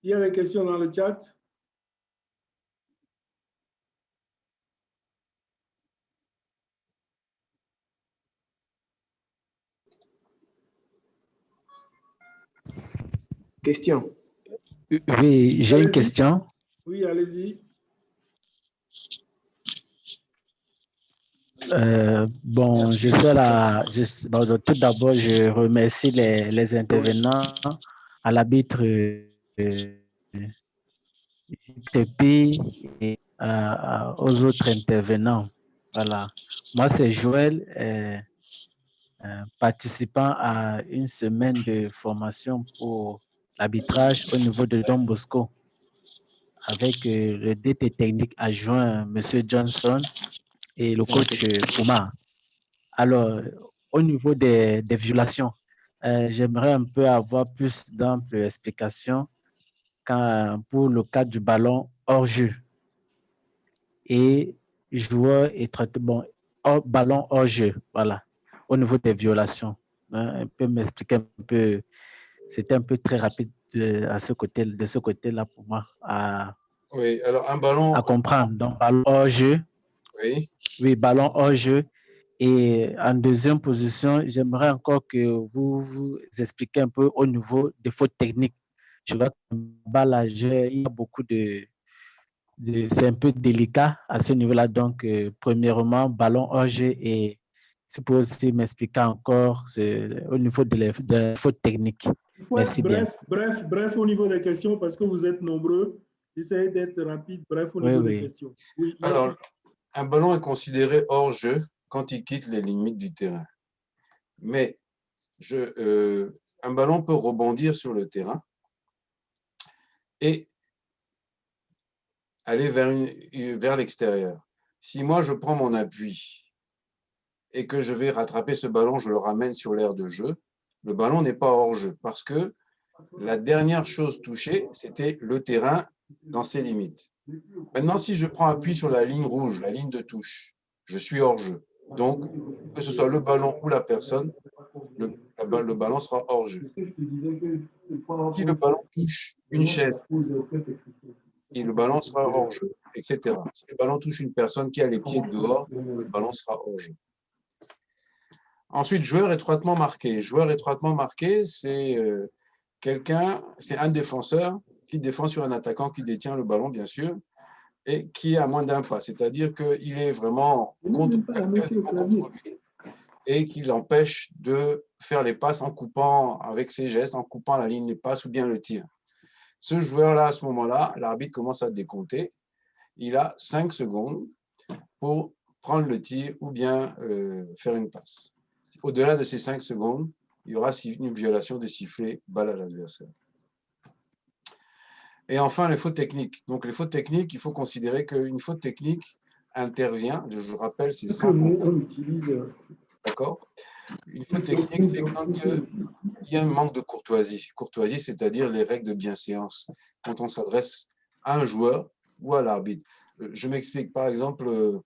Il y a des questions dans le chat. Question. Oui, j'ai une question. Oui, allez-y. Bon, je suis là. Tout d'abord, je remercie les intervenants, à l'arbitre et aux autres intervenants. Voilà. Moi, c'est Joël, participant à une semaine de formation pour l'arbitrage au niveau de Don Bosco avec le DT technique adjoint, M. Johnson, et le coach Oumar. Alors, au niveau des violations, j'aimerais un peu avoir plus d'amples explications pour le cas du ballon hors jeu et joueur et traitement, ballon hors jeu, voilà, au niveau des violations. Un peu m'expliquer un peu, c'était un peu très rapide de ce côté-là pour moi oui, alors un ballon à comprendre. Donc, ballon hors jeu. Oui. Oui, ballon hors jeu. Et en deuxième position, j'aimerais encore que vous expliquiez un peu au niveau des fautes techniques. Je vois que balle à jeu, il y a beaucoup c'est un peu délicat à ce niveau-là. Donc, premièrement, ballon hors jeu et si vous pouvez aussi m'expliquer encore au niveau de fautes techniques. Il faut Merci être bien. bref au niveau des questions parce que vous êtes nombreux. Essayez d'être rapide, bref au niveau des questions. Oui, merci. Alors, un ballon est considéré hors jeu quand il quitte les limites du terrain. Mais un ballon peut rebondir sur le terrain et aller vers l'extérieur. Si moi, je prends mon appui et que je vais rattraper ce ballon, je le ramène sur l'aire de jeu, le ballon n'est pas hors jeu parce que la dernière chose touchée, c'était le terrain dans ses limites. Maintenant, si je prends appui sur la ligne rouge, la ligne de touche, je suis hors jeu. Donc, que ce soit le ballon ou la personne, le ballon sera hors jeu. Si le ballon touche une chaise, et le ballon sera hors jeu, etc. Si le ballon touche une personne qui a les pieds dehors, le ballon sera hors jeu. Ensuite, joueur étroitement marqué. Joueur étroitement marqué, c'est c'est un défenseur qui défend sur un attaquant qui détient le ballon, bien sûr, et qui est à moins d'un pas. C'est-à-dire qu'il est vraiment quasiment contre lui et qui l'empêche de faire les passes en coupant avec ses gestes, en coupant la ligne des passes ou bien le tir. Ce joueur-là, à ce moment-là, l'arbitre commence à décompter. Il a 5 secondes pour prendre le tir ou bien faire une passe. Au-delà de ces 5 secondes, il y aura une violation de sifflet, balle à l'adversaire. Et enfin, les fautes techniques. Donc, les fautes techniques, il faut considérer qu'une faute technique intervient, je rappelle, c'est sans contact. D'accord ? Une faute technique, c'est quand il y a un manque de courtoisie. Courtoisie, c'est-à-dire les règles de bienséance, quand on s'adresse à un joueur ou à l'arbitre. Je m'explique, par exemple,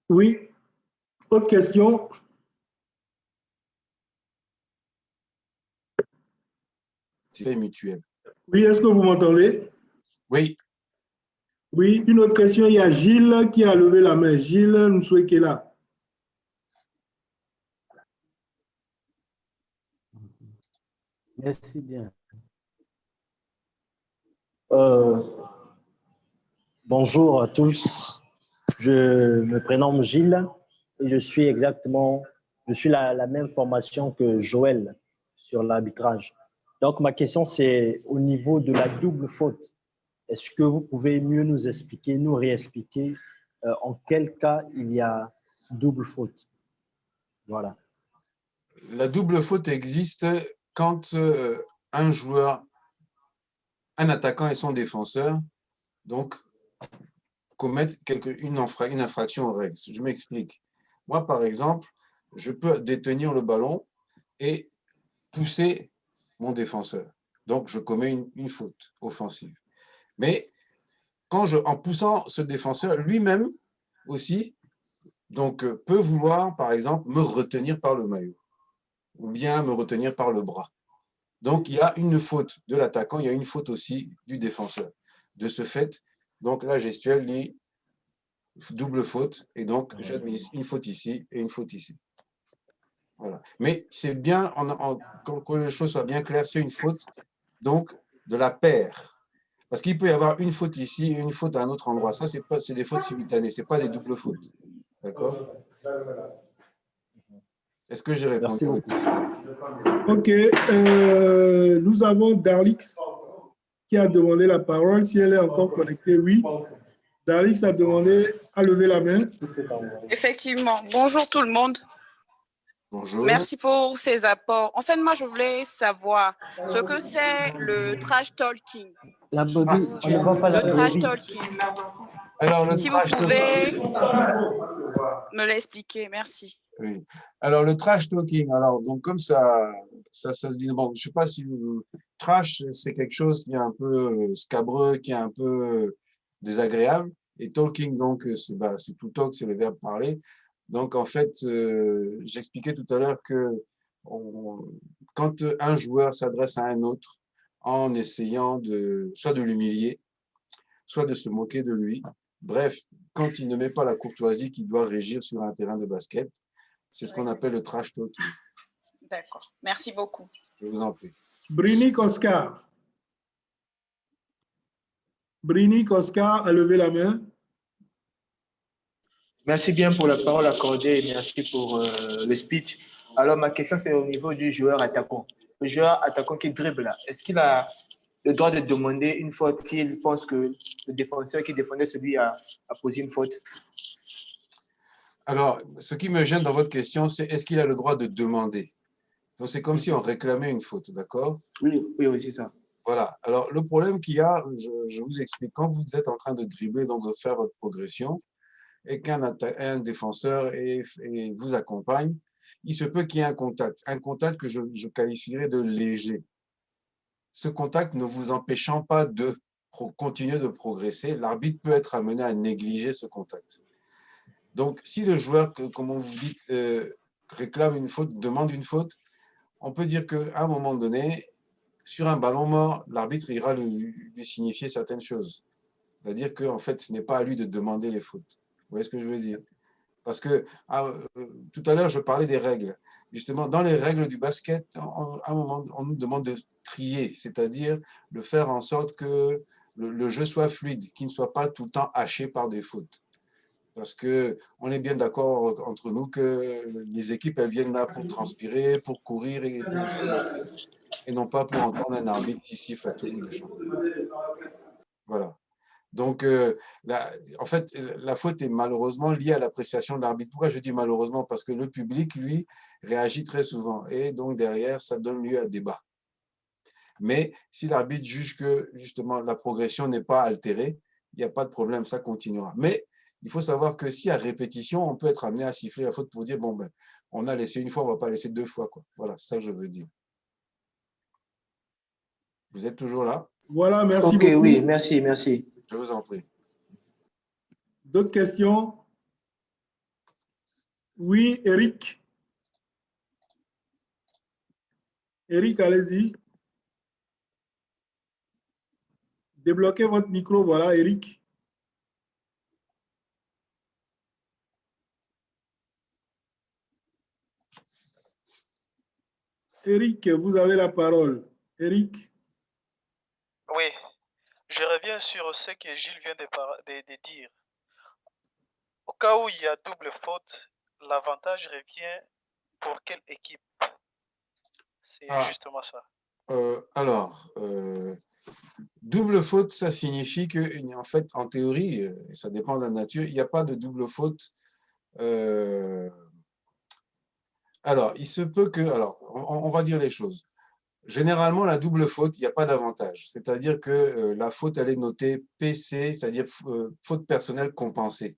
oui, autre question? C'est mutuel. Oui, est-ce que vous m'entendez? Oui. Oui, une autre question. Il y a Gilles qui a levé la main. Gilles Nsoué qui est là. Merci bien. Bonjour à tous. Je me prénomme Gilles et je suis la même formation que Joël sur l'arbitrage. Donc, ma question, c'est au niveau de la double faute. Est-ce que vous pouvez mieux nous expliquer, nous réexpliquer en quel cas il y a double faute? Voilà. La double faute existe quand un joueur, un attaquant et son défenseur, donc, commettent une infraction aux règles. Je m'explique. Moi, par exemple, je peux détenir le ballon et pousser mon défenseur. Donc, je commets une faute offensive. Mais en poussant ce défenseur, lui-même aussi, donc, peut vouloir, par exemple, me retenir par le maillot ou bien me retenir par le bras. Donc, il y a une faute de l'attaquant, il y a une faute aussi du défenseur. De ce fait, donc la gestuelle lit double faute, et donc j'admets une faute ici et une faute ici. Voilà. Mais c'est bien, que les choses soient bien claires, c'est une faute donc de la paire. Parce qu'il peut y avoir une faute ici et une faute à un autre endroit. Ça, c'est des fautes simultanées, ce n'est pas des doubles fautes. D'accord? Est-ce que j'ai répondu à votre question? Ok. Nous avons Darlix qui a demandé la parole. Si elle est encore connectée, oui. Darix a demandé à lever la main. Effectivement. Bonjour tout le monde. Bonjour. Merci pour ces apports. En fait, moi, je voulais savoir ce que c'est le trash talking. La brebis, on ne voit pas la Le trash brebis. talking. Alors, le Si vous trash pouvez me l'expliquer, merci. Oui. Alors, le trash talking, alors, donc, comme ça se dit, bon, je sais pas si vous, trash, c'est quelque chose qui est un peu scabreux, qui est un peu désagréable. Et talking, donc, c'est to talk, c'est le verbe parler. Donc, en fait, j'expliquais tout à l'heure que quand un joueur s'adresse à un autre en essayant soit de l'humilier, soit de se moquer de lui, bref, quand il ne met pas la courtoisie qui doit régir sur un terrain de basket, c'est ce qu'on appelle le trash talking. D'accord. Merci beaucoup. Je vous en prie. Brinik Oscar. Brinik Oscar a levé la main. Merci bien pour la parole accordée et merci pour le speech. Alors, ma question, c'est au niveau du joueur attaquant. Le joueur attaquant qui dribble, là, est-ce qu'il a le droit de demander une faute s'il pense que le défenseur qui défendait celui a posé une faute? Alors, ce qui me gêne dans votre question, c'est est-ce qu'il a le droit de demander? Donc, c'est comme si on réclamait une faute, d'accord? Oui, c'est ça. Voilà. Alors, le problème qu'il y a, je vous explique, quand vous êtes en train de dribbler, donc de faire votre progression, et qu'un défenseur vous accompagne, il se peut qu'il y ait un contact que je qualifierais de léger. Ce contact ne vous empêchant pas de continuer de progresser, l'arbitre peut être amené à négliger ce contact. Donc, si le joueur, comme on vous dit, réclame une faute, demande une faute, on peut dire qu'à un moment donné, sur un ballon mort, l'arbitre ira lui signifier certaines choses. C'est-à-dire qu'en fait, ce n'est pas à lui de demander les fautes. Vous voyez ce que je veux dire? Parce que tout à l'heure, je parlais des règles. Justement, dans les règles du basket, à un moment, on nous demande de trier, c'est-à-dire de faire en sorte que le jeu soit fluide, qu'il ne soit pas tout le temps haché par des fautes. Parce qu'on est bien d'accord entre nous que les équipes, elles viennent là pour transpirer, pour courir et non pas pour entendre un arbitre qui siffle à tout bout de champ. Voilà. Donc, en fait, la faute est malheureusement liée à l'appréciation de l'arbitre. Pourquoi je dis malheureusement? Parce que le public, lui, réagit très souvent. Et donc, derrière, ça donne lieu à débat. Mais si l'arbitre juge que, justement, la progression n'est pas altérée, il n'y a pas de problème, ça continuera. Mais il faut savoir que si à répétition, on peut être amené à siffler la faute pour dire, bon, ben, on a laissé une fois, on ne va pas laisser deux fois, quoi. Voilà, c'est ça que je veux dire. Vous êtes toujours là? Voilà, merci Ok, beaucoup. oui, merci. Je vous en prie. D'autres questions? Oui, Eric. Eric, allez-y. Débloquez votre micro, voilà, Eric. Eric, vous avez la parole. Eric. Oui, je reviens sur ce que Gilles vient de dire. Au cas où il y a double faute, l'avantage revient pour quelle équipe? C'est justement ça. Alors, double faute, ça signifie que, en fait, en théorie, ça dépend de la nature, il n'y a pas de double faute. Alors, il se peut que, alors, on va dire les choses. Généralement, la double faute, il n'y a pas d'avantage. C'est-à-dire que la faute, elle est notée PC, c'est-à-dire faute personnelle compensée.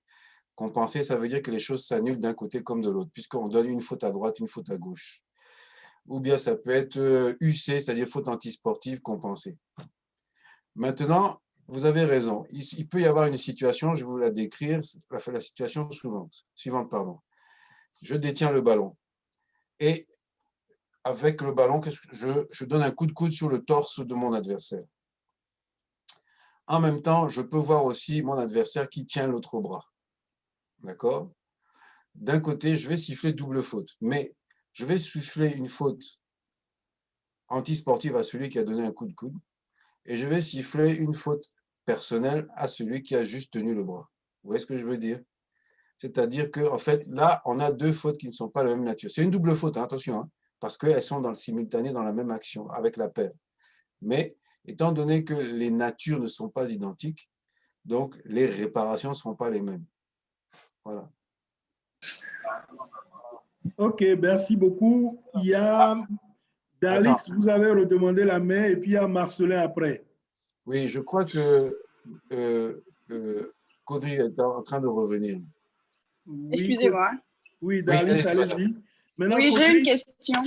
Compensée, ça veut dire que les choses s'annulent d'un côté comme de l'autre, puisqu'on donne une faute à droite, une faute à gauche. Ou bien ça peut être UC, c'est-à-dire faute antisportive compensée. Maintenant, vous avez raison. Il peut y avoir une situation, je vais vous la décrire, la situation suivante. Je détiens le ballon. Et avec le ballon, je donne un coup de coude sur le torse de mon adversaire. En même temps, je peux voir aussi mon adversaire qui tient l'autre bras. D'accord? D'un côté, je vais siffler double faute, mais je vais siffler une faute antisportive à celui qui a donné un coup de coude et je vais siffler une faute personnelle à celui qui a juste tenu le bras. Vous voyez ce que je veux dire? C'est-à-dire qu'en fait, là, on a deux fautes qui ne sont pas de la même nature. C'est une double faute, hein, attention, hein, parce qu'elles sont dans le simultané, dans la même action, avec la paire. Mais étant donné que les natures ne sont pas identiques, Donc, les réparations ne seront pas les mêmes. Voilà. OK, merci beaucoup. Il y a Dalix, vous avez redemandé la main, et puis il y a Marcelin après. Oui, je crois que Caudry est en train de revenir. Oui, Excusez-moi. Oui, Dalix, allez-y, allez-y. Maintenant, Oui, j'ai une question.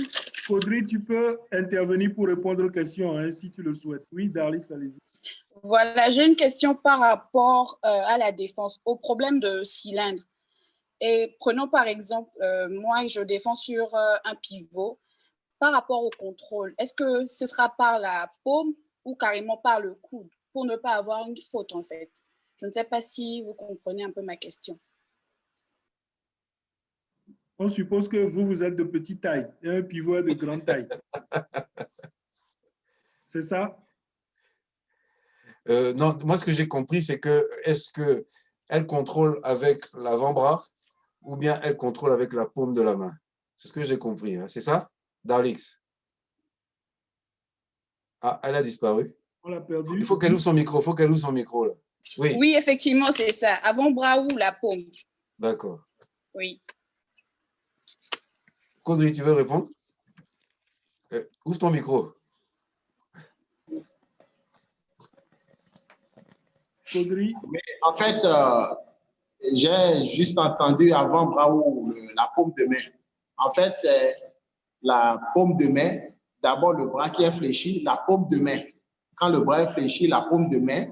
Caudry, tu peux intervenir pour répondre aux questions, hein, si tu le souhaites. Oui, Dalix, allez-y. Voilà, j'ai une question par rapport à la défense, au problème de cylindre. Et prenons par exemple, moi, je défends sur un pivot. Par rapport au contrôle, est-ce que ce sera par la paume ou carrément par le coude pour ne pas avoir une faute en fait? Je ne sais pas si vous comprenez un peu ma question. On suppose que vous êtes de petite taille et un pivot est de grande taille. C'est ça? Non, moi, ce que j'ai compris, c'est que est-ce qu'elle contrôle avec l'avant-bras ou bien elle contrôle avec la paume de la main? C'est ce que j'ai compris. Hein. C'est ça, Darlix? Ah, elle a disparu. On l'a perdu. Il faut qu'elle ouvre son micro. Là. Oui. Oui, effectivement, c'est ça. Avant-bras ou la paume? D'accord. Oui. Caudry, tu veux répondre? Ouvre ton micro. Caudry. Mais en fait, j'ai juste entendu avant-bras ou la paume de main. En fait, c'est la paume de main, d'abord le bras qui est fléchi, la paume de main. Quand le bras est fléchi, la paume de main,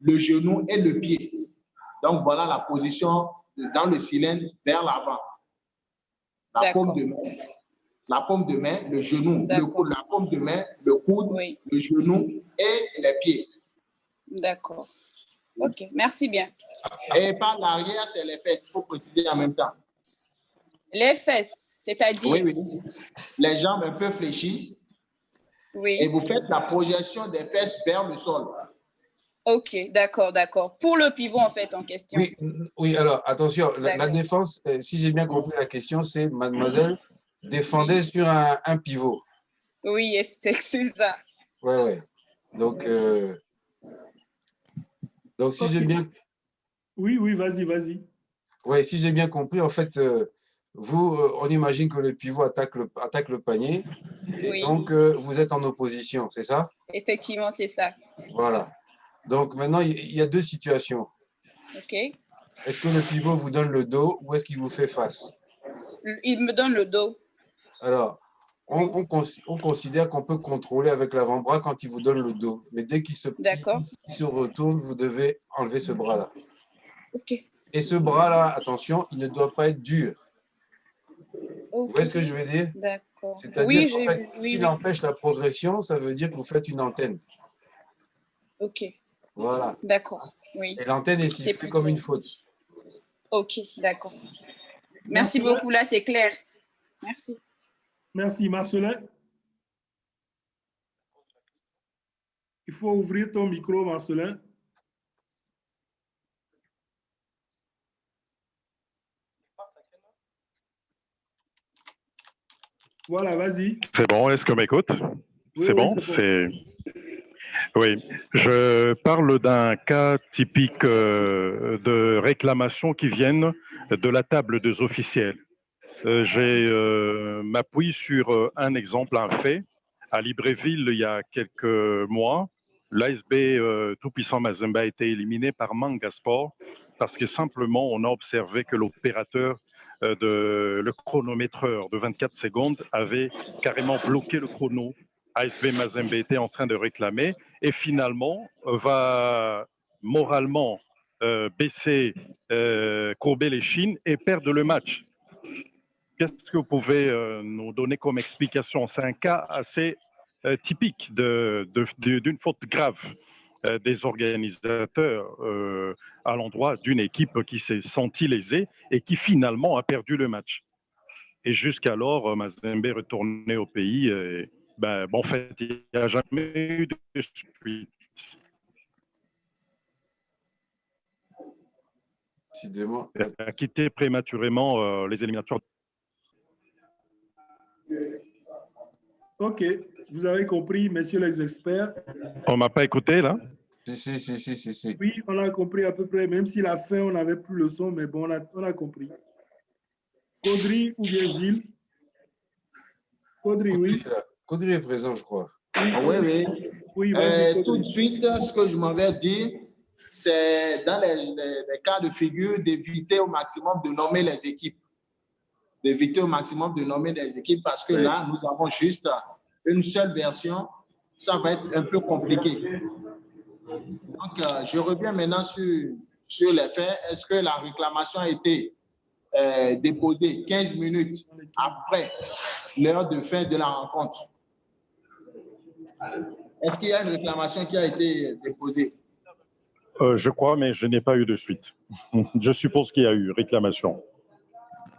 le genou et le pied. Donc, voilà la position dans le cylindre vers l'avant. La paume de main, le genou, le coude, la paume de main, le coude, oui, le genou et les pieds. D'accord. OK, merci bien. Et par l'arrière, c'est les fesses, il faut préciser en même temps. Les fesses, c'est-à-dire? Oui, oui. Les jambes un peu fléchies. Oui. Et vous faites la projection des fesses vers le sol. OK, d'accord, d'accord. Pour le pivot, en fait, en question. Oui, oui, alors, attention, la défense, si j'ai bien compris la question, c'est mademoiselle défendait sur un pivot. Oui, c'est ça. Oui, oui. Donc si j'ai bien... Oui, oui, vas-y. Oui, si j'ai bien compris, en fait, vous, on imagine que le pivot attaque le panier, et oui, donc vous êtes en opposition, c'est ça? Effectivement, c'est ça. Voilà. Donc maintenant, il y a deux situations. OK. Est-ce que le pivot vous donne le dos ou est-ce qu'il vous fait face? Il me donne le dos. Alors, on considère qu'on peut contrôler avec l'avant-bras quand il vous donne le dos. Mais dès qu'il se retourne, vous devez enlever ce bras-là. OK. Et ce bras-là, attention, il ne doit pas être dur. Okay. Vous voyez ce que je veux dire? D'accord. C'est-à-dire qu'en fait, s'il empêche la progression, ça veut dire que vous faites une antenne. OK. Voilà. D'accord. Oui. Et l'antenne est sifflée comme une faute. OK, d'accord. Merci beaucoup, là, c'est clair. Merci. Merci, Marcelin. Il faut ouvrir ton micro, Marcelin. Voilà, vas-y. C'est bon, est-ce qu'on m'écoute? Oui, c'est oui, bon, c'est... Oui, je parle d'un cas typique de réclamation qui viennent de la table des officiels. Je m'appuie sur un exemple, un fait. À Libreville, il y a quelques mois, l'ASB tout-puissant Mazembe a été éliminé par Manga Sport parce que simplement, on a observé que l'opérateur le chronométreur de 24 secondes avait carrément bloqué le chrono. ASB Mazembe était en train de réclamer et finalement va moralement baisser, courber les chines et perdre le match. Qu'est-ce que vous pouvez nous donner comme explication? C'est un cas assez typique d'une faute grave des organisateurs à l'endroit d'une équipe qui s'est sentie lésée et qui finalement a perdu le match. Et jusqu'alors, Mazembe est retourné au pays. Et, en fait, il n'y a jamais eu de suite. Il a quitté prématurément les éliminatoires. OK, vous avez compris, messieurs les experts. On ne m'a pas écouté, là? Si. Oui, on a compris à peu près, même si la fin, on n'avait plus le son, mais bon, on a compris. Caudry ou bien Gilles? Caudry, oui. Caudry est présent, je crois. Oui. Oui, vas-y. Tout de suite, ce que je m'avais dit, c'est dans les cas de figure d'éviter au maximum de nommer les équipes. D'éviter au maximum de nommer les équipes parce que là, nous avons juste une seule version. Ça va être un peu compliqué. Donc, je reviens maintenant sur les faits. Est-ce que la réclamation a été déposée 15 minutes après l'heure de fin de la rencontre? Est-ce qu'il y a une réclamation qui a été déposée? Je crois, mais je n'ai pas eu de suite. Je suppose qu'il y a eu réclamation.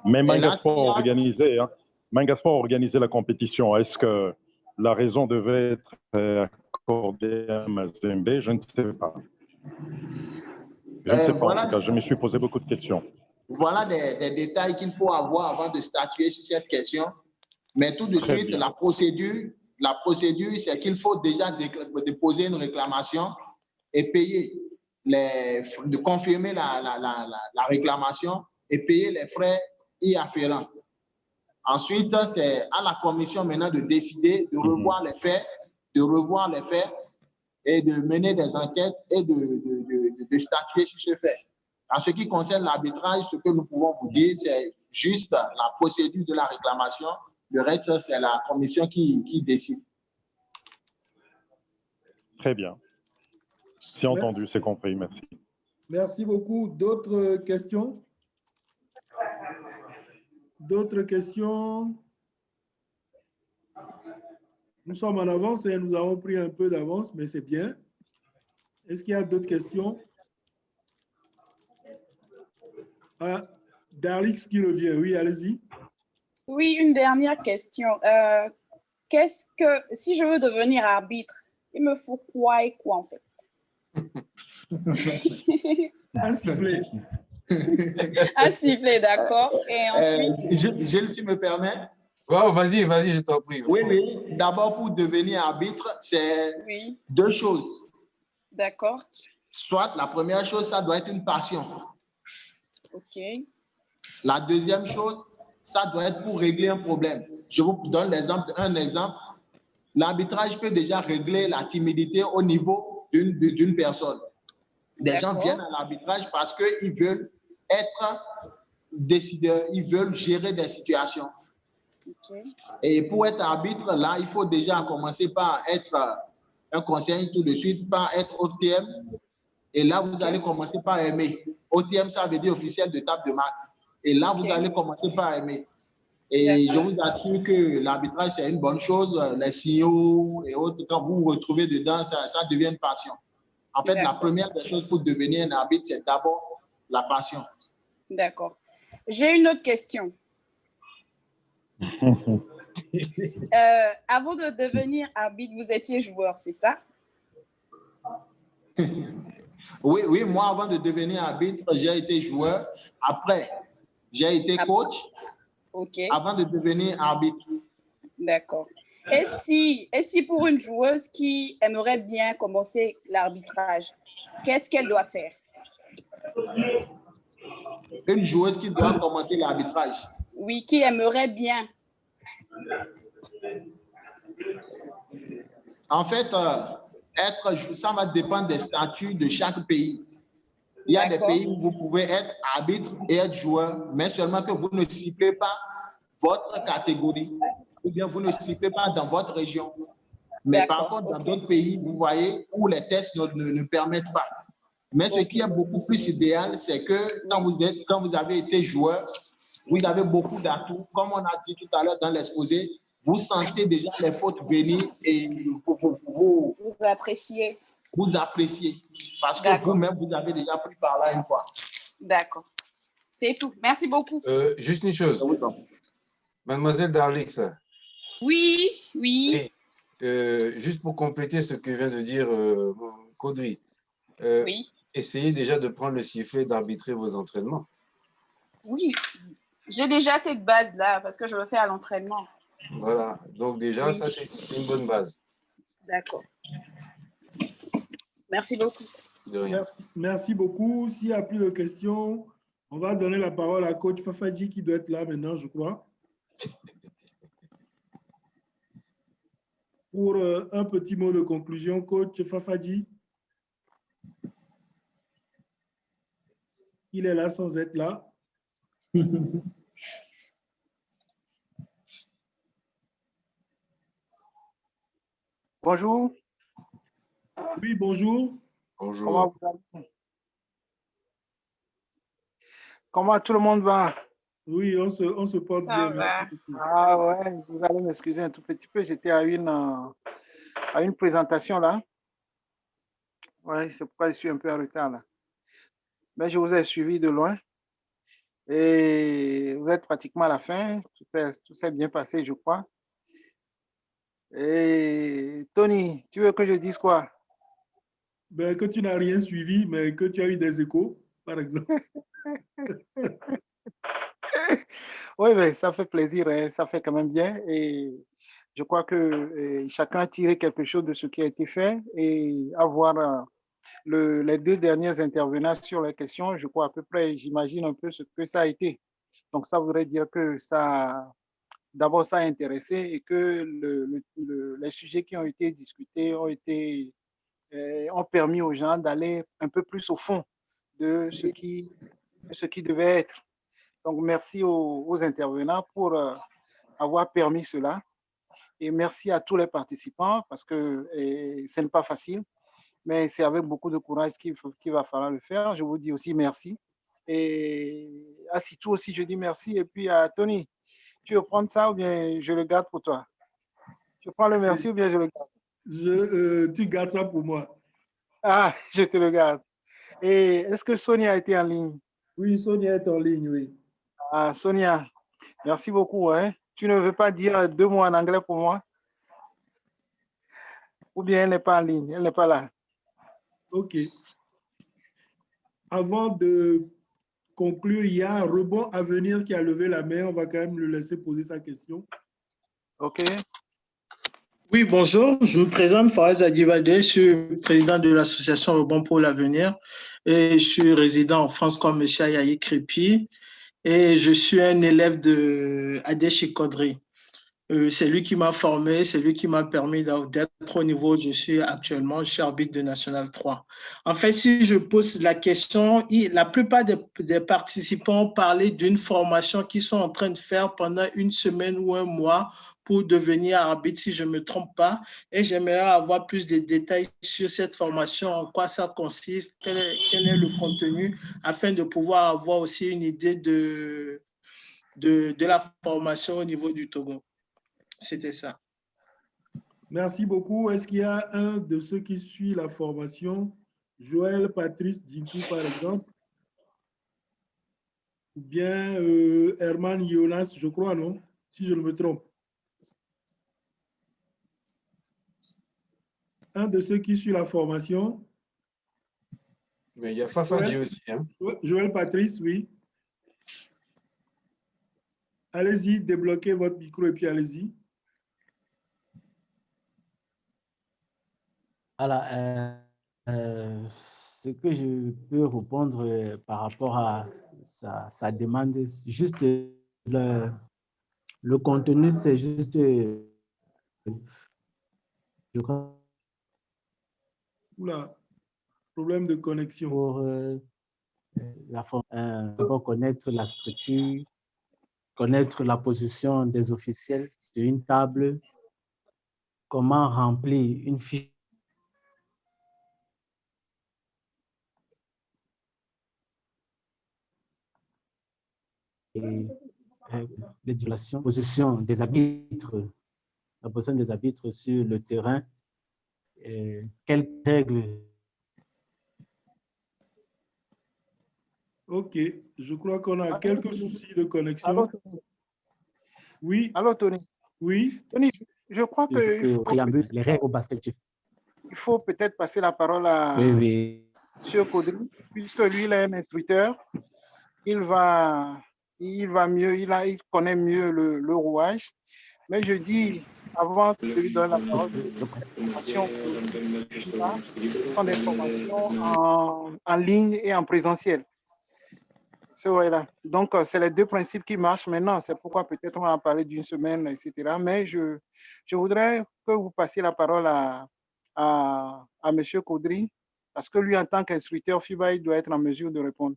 Mais Mangasport a organisé la compétition. Est-ce que la raison devait être accordée à Mazembe? Je ne sais pas. Je ne sais pas, en tout cas. Je me suis posé beaucoup de questions. Voilà des détails qu'il faut avoir avant de statuer sur cette question. Mais tout de suite, la procédure, c'est qu'il faut déjà déposer une réclamation et payer, de confirmer la réclamation et payer les frais y afférents. Ensuite, c'est à la commission maintenant de décider de revoir les faits, et de mener des enquêtes et de statuer sur ce fait. En ce qui concerne l'arbitrage, ce que nous pouvons vous dire, c'est juste la procédure de la réclamation. Le reste, c'est la commission qui décide. Très bien. C'est entendu, c'est compris. Merci. Merci beaucoup. D'autres questions? D'autres questions? Nous sommes en avance et nous avons pris un peu d'avance, mais c'est bien. Est-ce qu'il y a d'autres questions? Ah, Darlix qui revient. Oui, allez-y. Oui, une dernière question. Si je veux devenir arbitre, il me faut quoi et quoi en fait? Un sifflet. Un sifflet, d'accord. Et ensuite? Gilles, tu me permets? Oh, vas-y, je t'en prie. Oui. D'abord, pour devenir arbitre, c'est deux choses. D'accord. Soit la première chose, ça doit être une passion. OK. La deuxième chose, ça doit être pour régler un problème. Je vous donne un exemple. L'arbitrage peut déjà régler la timidité au niveau d'une personne. Des gens viennent à l'arbitrage parce qu'ils veulent être décideurs, ils veulent gérer des situations. Okay. Et pour être arbitre, là, il faut déjà commencer par être un conseiller tout de suite, par être OTM. Et là, vous allez commencer par aimer. OTM, ça veut dire officiel de table de marque. Et là, vous allez commencer par aimer. Et je vous assure que l'arbitrage, c'est une bonne chose. Les signaux et autres, quand vous vous retrouvez dedans, ça devient une passion. En fait, la première des choses pour devenir un arbitre, c'est d'abord la passion. D'accord. J'ai une autre question. Avant de devenir arbitre, vous étiez joueur, c'est ça? Oui, moi, avant de devenir arbitre, j'ai été joueur. Après, j'ai été coach. Avant de devenir arbitre. D'accord. Et si pour une joueuse qui aimerait bien commencer l'arbitrage, qu'est-ce qu'elle doit faire? Une joueuse qui doit commencer l'arbitrage? Oui, qui aimerait bien. En fait, ça va dépendre des statuts de chaque pays. Il y a des pays où vous pouvez être arbitre et être joueur, mais seulement que vous ne ciblez pas votre catégorie ou bien vous ne sifflez pas dans votre région. Mais par contre, dans d'autres pays, vous voyez, où les tests ne permettent pas. Mais ce qui est beaucoup plus idéal, c'est que quand vous avez été joueur, vous avez beaucoup d'atouts. Comme on a dit tout à l'heure dans l'exposé, vous sentez déjà les fautes venir et vous appréciez. Vous appréciez. Parce que vous-même, vous avez déjà pris par là une fois. D'accord. C'est tout. Merci beaucoup. Juste une chose. Mademoiselle Darlix. Oui. Juste pour compléter ce que vient de dire Caudry. Oui. Essayez déjà de prendre le sifflet d'arbitrer vos entraînements. Oui. J'ai déjà cette base-là parce que je le fais à l'entraînement. Voilà. Donc déjà, ça, c'est une bonne base. D'accord. Merci beaucoup. De rien. Merci beaucoup. S'il n'y a plus de questions, on va donner la parole à coach Fafadji qui doit être là maintenant, je crois. Pour un petit mot de conclusion, coach Fafadji. Il est là sans être là. Bonjour. Oui, bonjour. Bonjour. Comment vous allez? Comment tout le monde va? Oui, on se porte bien. Merci beaucoup. Ah ouais, vous allez m'excuser un tout petit peu. J'étais à une présentation là. Ouais, c'est pourquoi je suis un peu en retard là. Mais je vous ai suivi de loin. Et vous êtes pratiquement à la fin. Tout s'est bien passé, je crois. Et Tony, tu veux que je dise quoi? Ben, que tu n'as rien suivi, mais que tu as eu des échos, par exemple. Oui, mais ça fait plaisir, hein, ça fait quand même bien. Et je crois que chacun a tiré quelque chose de ce qui a été fait et avoir les deux derniers intervenants sur les questions, je crois à peu près, j'imagine un peu ce que ça a été. Donc, ça voudrait dire que d'abord, ça a intéressé et que les sujets qui ont été discutés ont permis aux gens d'aller un peu plus au fond de ce qui devait être. Donc, merci aux intervenants pour avoir permis cela. Et merci à tous les participants parce que ce n'est pas facile, mais c'est avec beaucoup de courage qu'il va falloir le faire. Je vous dis aussi merci. Et à Sitou aussi, je dis merci. Et puis à Tony, tu veux prendre ça ou bien je le garde pour toi? Tu prends le merci ou bien je le garde? Tu gardes ça pour moi. Ah, je te le garde. Et est-ce que Sonia a été en ligne? Oui, Sonia est en ligne, oui. Ah, Sonia, merci beaucoup. Hein. Tu ne veux pas dire 2 mots en anglais pour moi? Ou bien elle n'est pas en ligne, elle n'est pas là? OK. Avant de conclure, il y a un rebond à venir qui a levé la main. On va quand même le laisser poser sa question. OK. Oui, bonjour. Je me présente, Faraz Adibade. Je suis président de l'association Rebond pour l'avenir et je suis résident en France comme M. Ayayi Crépi et je suis un élève de Adeshi Kodri. C'est lui qui m'a formé, c'est lui qui m'a permis d'être au niveau où je suis actuellement. Je suis arbitre de National 3. En fait, si je pose la question, la plupart des participants ont parlé d'une formation qu'ils sont en train de faire pendant une semaine ou un mois pour devenir arbitre, si je ne me trompe pas. Et j'aimerais avoir plus de détails sur cette formation, en quoi ça consiste, quel est le contenu, afin de pouvoir avoir aussi une idée de la formation au niveau du Togo. C'était ça. Merci beaucoup. Est-ce qu'il y a un de ceux qui suit la formation, Joël Patrice Dintou, par exemple, ou bien Herman Jonas, je crois, non? Si je ne me trompe. Un de ceux qui suit la formation. Mais il y a Fafadji aussi. Hein? Joël Patrice, oui. Allez-y, débloquez votre micro et puis allez-y. Voilà, ce que je peux répondre par rapport à sa demande, juste le contenu, c'est juste, je crois, Oula, problème de connexion. Pour connaître la structure, connaître la position des officiels sur une table, comment remplir une fiche. Et les violations, position des arbitres, la position des arbitres sur le terrain, quelles règles? OK, je crois qu'on a quelques soucis de connexion. Oui. Allô, Tony. Oui. Tony, je crois que les règles au basket. Il faut peut-être passer la parole à M. Kodri, puisque lui, il est un instructeur. Il va mieux, il connaît mieux le rouage. Mais je dis avant que je lui donne la parole, les formations sont des formations en ligne et en présentiel. Voilà. Donc, c'est les deux principes qui marchent maintenant. C'est pourquoi peut-être on va parler d'une semaine, etc. Mais je voudrais que vous passiez la parole à M. Caudry, parce que lui, en tant qu'instructeur FIBA, il doit être en mesure de répondre.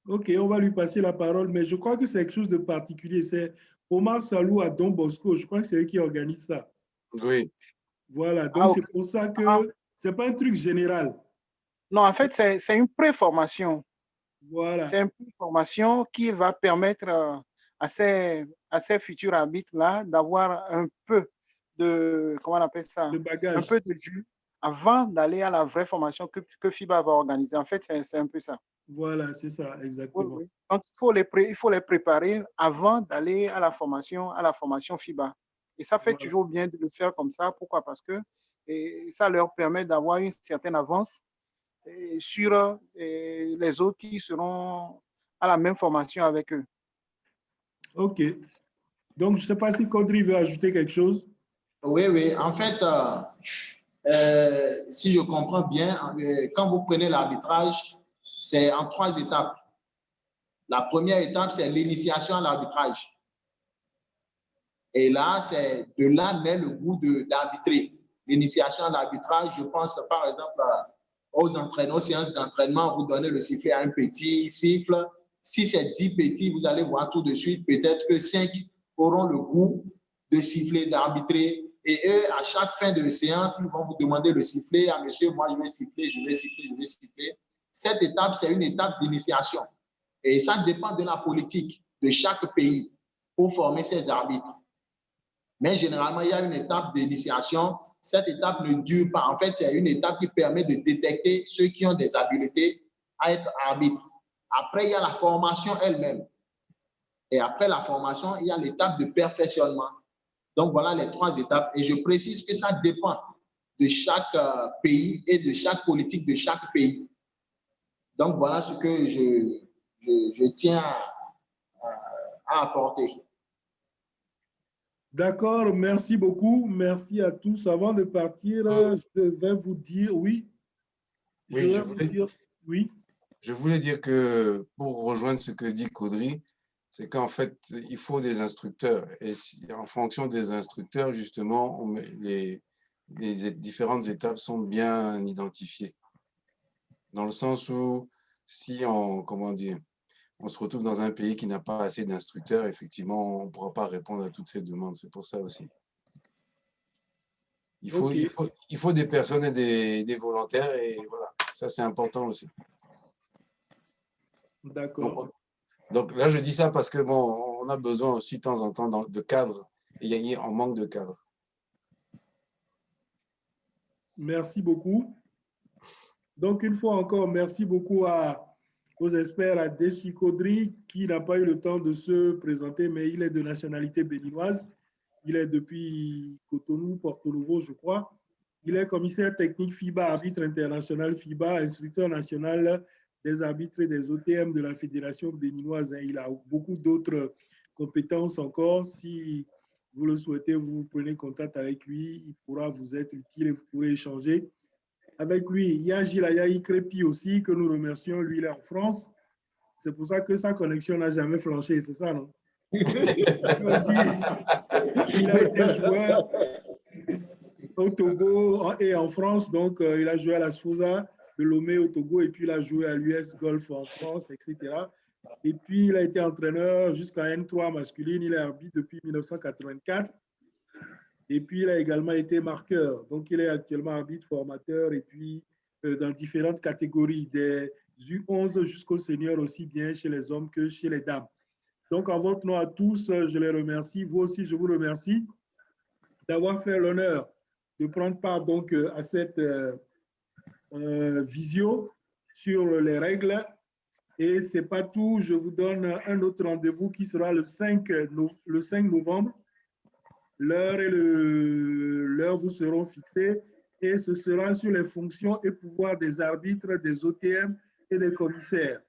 OK, on va lui passer la parole, mais je crois que c'est quelque chose de particulier. C'est Omar Salou à Don Bosco. Je crois que c'est eux qui organisent ça. Oui. Voilà, donc c'est pour ça que ce n'est pas un truc général. Non, en fait, c'est une préformation. Voilà. C'est une préformation qui va permettre à ces futurs arbitres-là d'avoir un peu de, comment on appelle ça? De bagage. Un peu de jus avant d'aller à la vraie formation que FIBA va organiser. En fait, c'est un peu ça. Voilà, c'est ça, exactement. Oui. Donc, il faut les préparer avant d'aller à la formation FIBA. Et ça fait toujours bien de le faire comme ça. Pourquoi? Parce que ça leur permet d'avoir une certaine avance sur les autres qui seront à la même formation avec eux. OK. Donc, je ne sais pas si Caudry veut ajouter quelque chose. Oui. En fait, si je comprends bien, quand vous prenez l'arbitrage, c'est en 3 étapes. La première étape, c'est l'initiation à l'arbitrage. Et là, c'est de là naît le goût d'arbitrer. L'initiation à l'arbitrage, je pense par exemple aux entraînements, aux séances d'entraînement, vous donnez le sifflet à un petit, siffle. Si c'est 10 petits, vous allez voir tout de suite, peut-être que 5 auront le goût de siffler, d'arbitrer. Et eux, à chaque fin de séance, ils vont vous demander le sifflet. Ah, monsieur, moi, je vais siffler. Cette étape, c'est une étape d'initiation. Et ça dépend de la politique de chaque pays pour former ses arbitres. Mais généralement, il y a une étape d'initiation. Cette étape ne dure pas. En fait, c'est une étape qui permet de détecter ceux qui ont des habiletés à être arbitres. Après, il y a la formation elle-même. Et après la formation, il y a l'étape de perfectionnement. Donc, voilà les 3 étapes. Et je précise que ça dépend de chaque pays et de chaque politique de chaque pays. Donc, voilà ce que je tiens à apporter. D'accord, merci beaucoup. Merci à tous. Avant de partir, je vais vous dire, oui. Je voulais dire que pour rejoindre ce que dit Caudry, c'est qu'en fait, il faut des instructeurs. Et en fonction des instructeurs, justement, les différentes étapes sont bien identifiées. Dans le sens où, si on se retrouve dans un pays qui n'a pas assez d'instructeurs, effectivement, on ne pourra pas répondre à toutes ces demandes. C'est pour ça aussi. Il faut des personnes et des volontaires, et voilà, ça c'est important aussi. D'accord. Donc là, je dis ça parce que bon, on a besoin aussi de temps en temps de cadres, et on manque de cadres. Merci beaucoup. Donc, une fois encore, merci beaucoup aux experts, à Déchi Caudry, qui n'a pas eu le temps de se présenter, mais il est de nationalité béninoise. Il est depuis Cotonou, Porto Novo, je crois. Il est commissaire technique FIBA, arbitre international FIBA, instructeur national des arbitres et des OTM de la Fédération béninoise. Il a beaucoup d'autres compétences encore. Si vous le souhaitez, vous prenez contact avec lui. Il pourra vous être utile et vous pourrez échanger avec lui. Il y a Gilayaï Crépi aussi, que nous remercions. Lui, il est en France. C'est pour ça que sa connexion n'a jamais flanché. C'est ça, non? Lui aussi, il a été joueur au Togo et en France. Donc, il a joué à la Sfosa de Lomé au Togo et puis il a joué à l'US Golf en France, etc. Et puis, il a été entraîneur jusqu'à N3 masculine. Il est arbitre depuis 1984. Et puis, il a également été marqueur. Donc, il est actuellement arbitre, formateur et puis dans différentes catégories, des U11 jusqu'au senior, aussi bien chez les hommes que chez les dames. Donc, en votre nom à tous, je les remercie. Vous aussi, je vous remercie d'avoir fait l'honneur de prendre part donc à cette visio sur les règles. Et ce n'est pas tout. Je vous donne un autre rendez-vous qui sera le 5 novembre. L'heure et l'heure vous seront fixés et ce sera sur les fonctions et pouvoirs des arbitres, des OTM et des commissaires.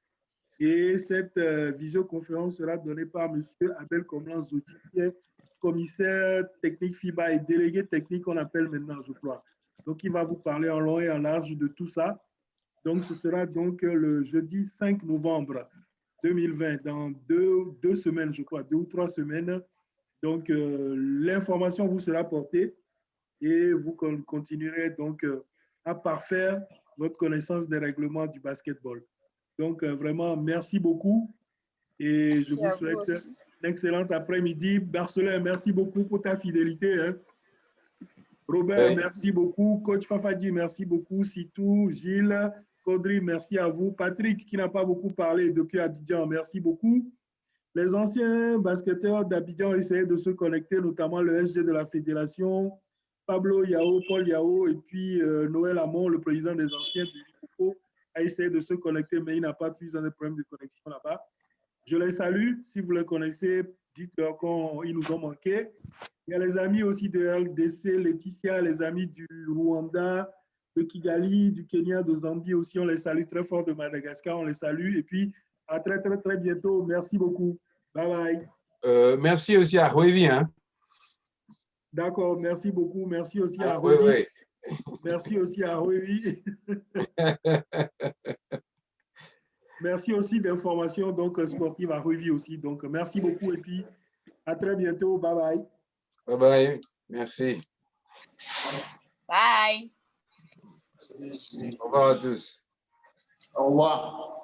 Et cette visioconférence sera donnée par M. Abel Comlan Zoti, qui est commissaire technique FIBA et délégué technique, on appelle maintenant, je crois. Donc, il va vous parler en long et en large de tout ça. Donc, ce sera donc le jeudi 5 novembre 2020, dans deux semaines, je crois, 2 ou 3 semaines. Donc, l'information vous sera portée et vous continuerez donc à parfaire votre connaissance des règlements du basketball. Donc, vraiment, merci beaucoup et je vous souhaite un excellent après-midi. Marcelin, merci beaucoup pour ta fidélité. Hein. Robert, oui. Merci beaucoup. Coach Fafadi, merci beaucoup. Sitou, Gilles, Caudry, merci à vous. Patrick, qui n'a pas beaucoup parlé depuis Abidjan, merci beaucoup. Les anciens basketteurs d'Abidjan ont essayé de se connecter, notamment le SG de la fédération, Pablo Yao, Paul Yao, et puis Noël Hamon, le président des anciens du Lipopo, a essayé de se connecter, mais il n'a pas pu, ils ont des problèmes de connexion là-bas. Je les salue. Si vous les connaissez, dites-leur qu'ils nous ont manqué. Il y a les amis aussi de RDC, Laetitia, les amis du Rwanda, de Kigali, du Kenya, de Zambie aussi. On les salue très fort, de Madagascar, on les salue. Et puis, à très, très, très bientôt. Merci beaucoup. Bye bye. Merci aussi à Ruevi. Hein? D'accord, merci beaucoup. Merci aussi à Ruevi. Oui, oui. Merci aussi à Ruevi. Merci aussi d'informations donc sportives à Ruevi aussi. Donc, merci beaucoup et puis à très bientôt. Bye bye. Bye bye. Merci. Bye. Au revoir à tous. Au revoir.